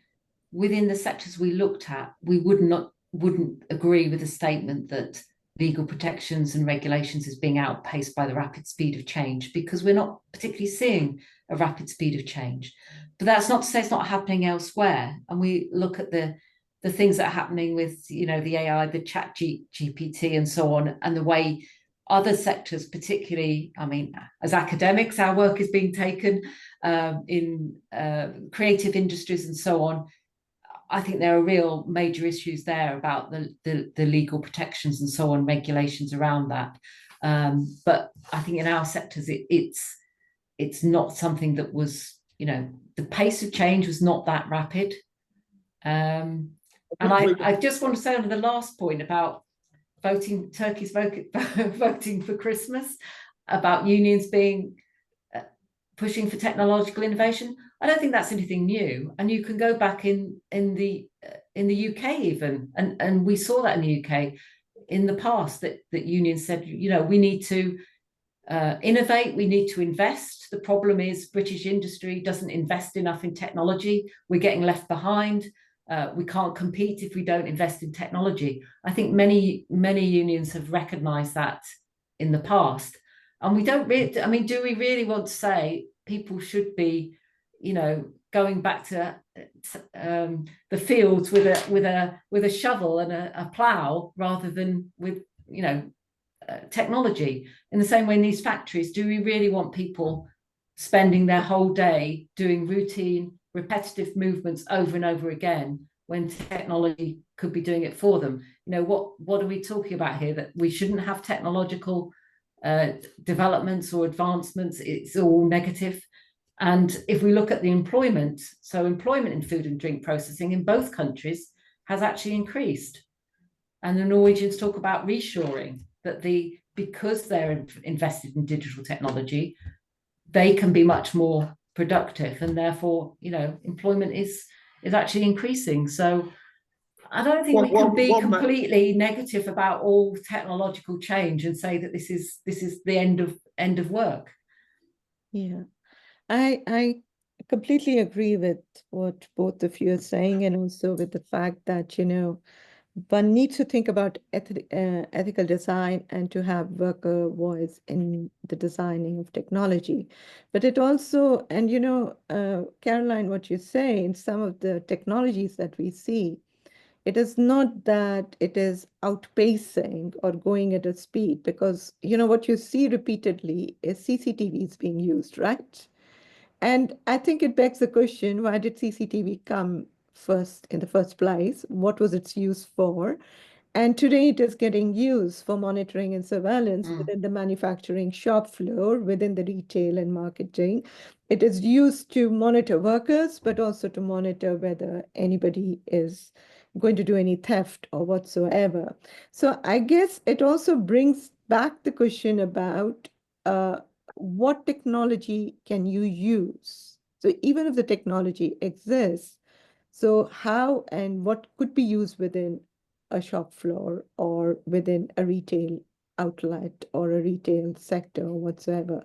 S3: the sectors we looked at, we wouldn't agree with the statement that legal protections and regulations is being outpaced by the rapid speed of change, because we're not particularly seeing a rapid speed of change. But that's not to say it's not happening elsewhere. And we look at the things that are happening with the AI, the chat GPT and so on, and the way other sectors, particularly, I mean, as academics, our work is being taken in creative industries and so on. I think there are real major issues there about the legal protections and so on, regulations around that. But I think in our sectors, it's not something that was, the pace of change was not that rapid. And I just want to say on the last point about Turkey's voting for Christmas, about unions being pushing for technological innovation. I don't think that's anything new. And you can go back in the UK even, and we saw that in the UK in the past, that unions said, you know, we need to innovate, we need to invest. The problem is British industry doesn't invest enough in technology. We're getting left behind. We can't compete if we don't invest in technology. I think many unions have recognised that in the past. And we don't really, I mean, do we really want to say people should be, you know, going back to the fields with a shovel and a plough rather than with, you know, technology? In the same way, in these factories, do we really want people spending their whole day doing routine, repetitive movements over and over again when technology could be doing it for them? You know, what are we talking about here? That we shouldn't have technological developments or advancements? It's all negative. And if we look at the employment, so employment in food and drink processing in both countries has actually increased. And the Norwegians talk about reshoring, that because they're invested in digital technology, they can be much more productive, and therefore, you know, employment is actually increasing. So I don't think we can be completely negative about all technological change and say that this is the end of work.
S1: Yeah, I completely agree with what both of you are saying, and also with the fact that, you know, one needs to think about ethical design and to have worker voice in the designing of technology. But it also, and you know, Caroline, what you say, in some of the technologies that we see, it is not that it is outpacing or going at a speed, because, you know, what you see repeatedly is CCTVs being used, right? And I think it begs the question, why did CCTV come first in the first place? What was its use for? And today it is getting used for monitoring and surveillance within the manufacturing shop floor, within the retail and marketing. It is used to monitor workers, but also to monitor whether anybody is going to do any theft or whatsoever. So I guess it also brings back the question about what technology can you use? So even if the technology exists, so how and what could be used within a shop floor or within a retail outlet or a retail sector or whatsoever.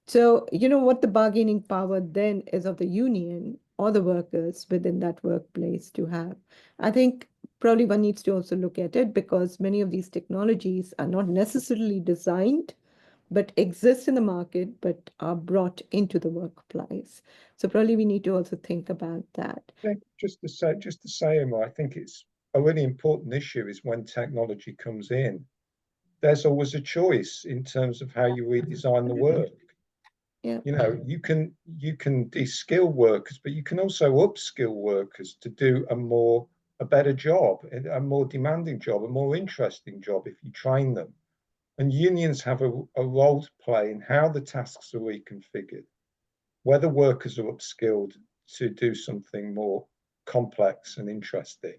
S1: So, you know, what the bargaining power then is of the union or the workers within that workplace to have. I think probably one needs to also look at it, because many of these technologies are not necessarily designed but exist in the market, but are brought into the workplace. So probably we need to also think about that.
S2: Just to say, Emma, I think it's a really important issue is when technology comes in, there's always a choice in terms of how you redesign the work.
S1: Yeah.
S2: You know, you can de-skill workers, but you can also upskill workers to do a better job, a more demanding job, a more interesting job if you train them. And unions have a role to play in how the tasks are reconfigured, whether workers are upskilled to do something more complex and interesting.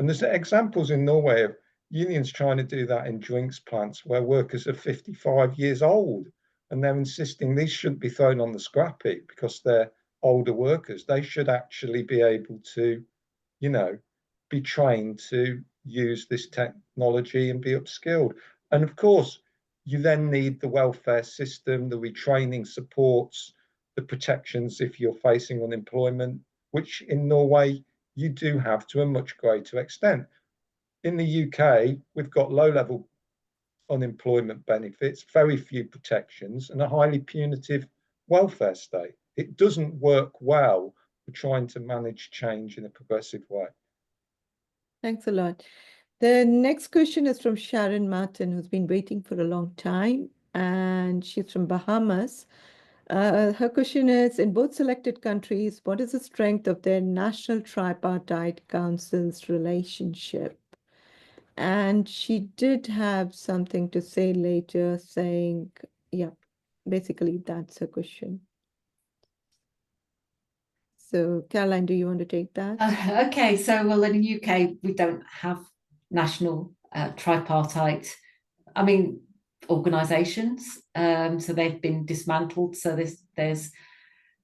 S2: And there's examples in Norway of unions trying to do that in drinks plants where workers are 55 years old, and they're insisting these shouldn't be thrown on the scrap heap because they're older workers. They should actually be able to, you know, be trained to use this technology and be upskilled. And of course, you then need the welfare system, the retraining supports, the protections if you're facing unemployment, which in Norway you do have to a much greater extent. In the UK, we've got low-level unemployment benefits, very few protections, and a highly punitive welfare state. It doesn't work well for trying to manage change in a progressive way.
S1: Thanks a lot. The next question is from Sharon Martin, who's been waiting for a long time, and she's from Bahamas. Her question is, in both selected countries, what is the strength of their national tripartite council's relationship? And she did have something to say later, saying, yeah, basically that's her question. So Caroline, do you want to take that?
S3: Okay, so well, in the UK, we don't have national tripartite, I mean, organisations. So they've been dismantled. So there's there's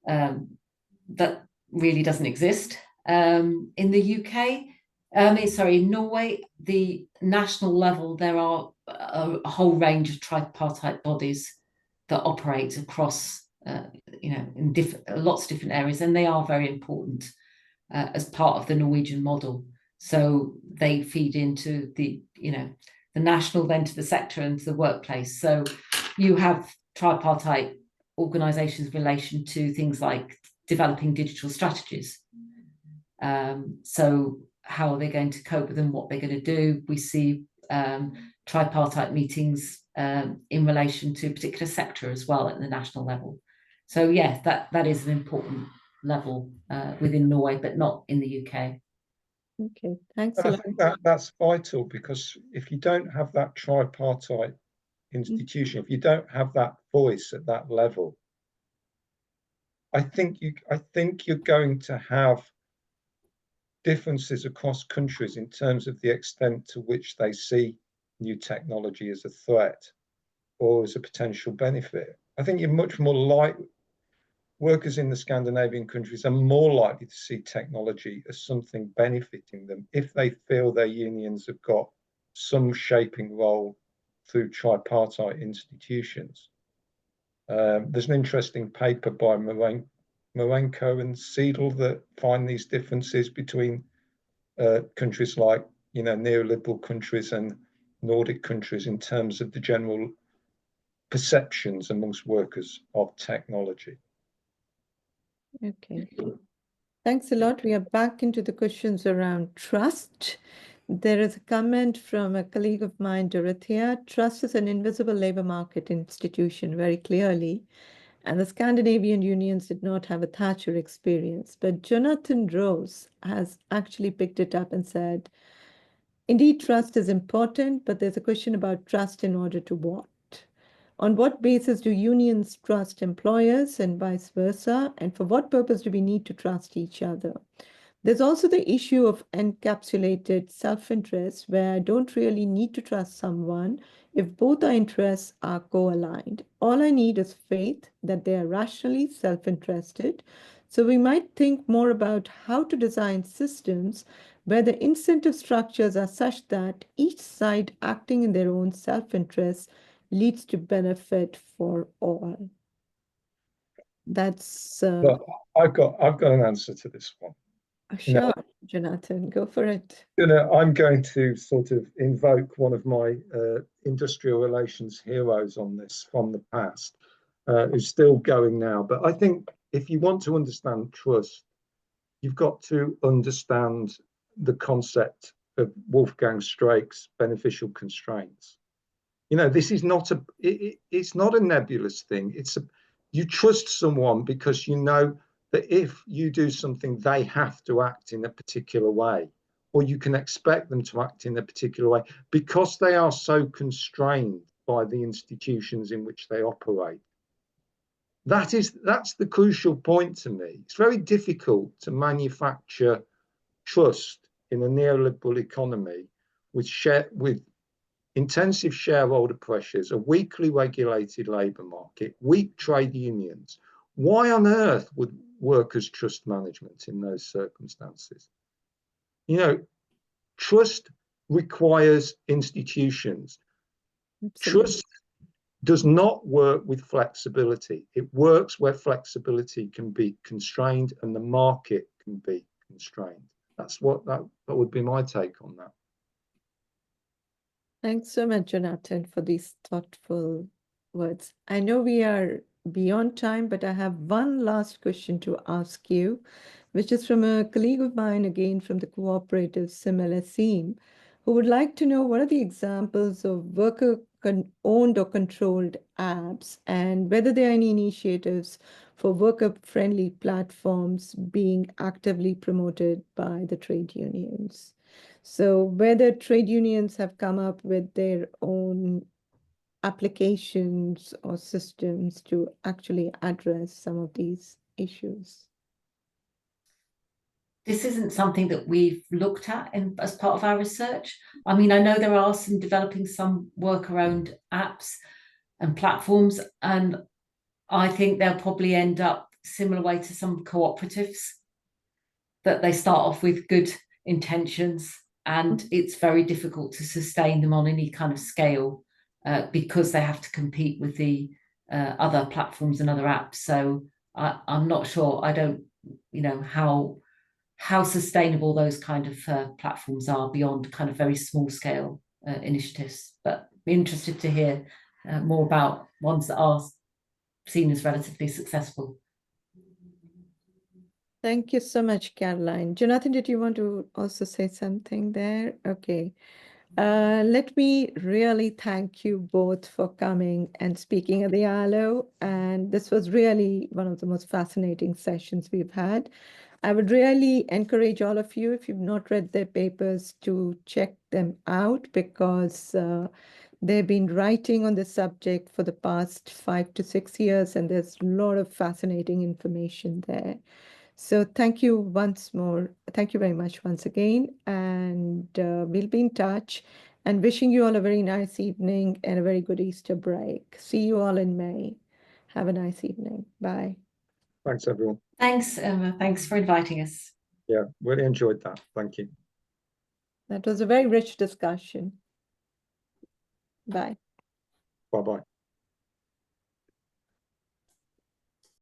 S3: that really doesn't exist. In the UK, in Norway, the national level, there are a whole range of tripartite bodies that operate across, in lots of different areas, and they are very important as part of the Norwegian model. So they feed into the national, then to the sector and to the workplace. So you have tripartite organisations in relation to things like developing digital strategies. So how are they going to cope with them, what they're going to do? We see tripartite meetings in relation to a particular sector as well at the national level. So yeah, that is an important level within Norway, but not in the UK.
S1: Okay, thanks a
S2: I
S1: lot.
S2: think that's vital, because if you don't have that tripartite institution, if you don't have that voice at that level, I think you're going to have differences across countries in terms of the extent to which they see new technology as a threat or as a potential benefit. I think you're much more likely, workers in the Scandinavian countries are more likely to see technology as something benefiting them if they feel their unions have got some shaping role through tripartite institutions. There's an interesting paper by Marenko and Seidel that find these differences between countries like neoliberal countries and Nordic countries in terms of the general perceptions amongst workers of technology.
S1: Okay. Thanks a lot. We are back into the questions around trust. There is a comment from a colleague of mine, Dorothea. Trust is an invisible labor market institution, very clearly. And the Scandinavian unions did not have a Thatcher experience. But Jonathan Rose has actually picked it up and said, indeed, trust is important, but there's a question about trust in order to what? On what basis do unions trust employers and vice versa? And for what purpose do we need to trust each other? There's also the issue of encapsulated self-interest, where I don't really need to trust someone if both our interests are co-aligned. All I need is faith that they are rationally self-interested. So we might think more about how to design systems where the incentive structures are such that each side acting in their own self-interest leads to benefit for all. That's
S2: Well, I've got an answer to this one.
S1: sure, Jonathan, go for it.
S2: I'm going to sort of invoke one of my industrial relations heroes on this from the past, who's still going now. But I think if you want to understand trust, you've got to understand the concept of Wolfgang Streeck's beneficial constraints. This is not it's not a nebulous thing. You trust someone because you know that if you do something, they have to act in a particular way, or you can expect them to act in a particular way because they are so constrained by the institutions in which they operate. That's the crucial point to me. It's very difficult to manufacture trust in a neoliberal economy with intensive shareholder pressures, a weakly regulated labour market, weak trade unions. Why on earth would workers trust management in those circumstances? Trust requires institutions.
S1: Absolutely.
S2: Trust does not work with flexibility. It works where flexibility can be constrained and the market can be constrained. That would be my take on that.
S1: Thanks so much, Jonathan, for these thoughtful words. I know we are beyond time, but I have one last question to ask you, which is from a colleague of mine, again from the cooperative similar scene, who would like to know what are the examples of worker-owned or controlled apps, and whether there are any initiatives for worker-friendly platforms being actively promoted by the trade unions. So whether trade unions have come up with their own applications or systems to actually address some of these issues.
S3: This isn't something that we've looked at as part of our research. I mean, I know there are developing some worker-owned apps and platforms, and I think they'll probably end up similar way to some cooperatives, that they start off with good intentions and it's very difficult to sustain them on any kind of scale because they have to compete with the other platforms and other apps. So I'm not sure. I don't, how sustainable those kind of platforms are beyond kind of very small scale initiatives. But be interested to hear more about ones that are seen as relatively successful.
S1: Thank you so much, Caroline. Jonathan, did you want to also say something there? Okay. Let me really thank you both for coming and speaking at the ILO. And this was really one of the most fascinating sessions we've had. I would really encourage all of you, if you've not read their papers, to check them out, because they've been writing on the subject for the past 5 to 6 years, and there's a lot of fascinating information there. So thank you once more. Thank you very much once again. And we'll be in touch, and wishing you all a very nice evening and a very good Easter break. See you all in May. Have a nice evening. Bye.
S2: Thanks, everyone.
S3: Thanks, Emma. Thanks for inviting us.
S2: Yeah, really enjoyed that. Thank you.
S1: That was a very rich discussion. Bye.
S2: Bye-bye.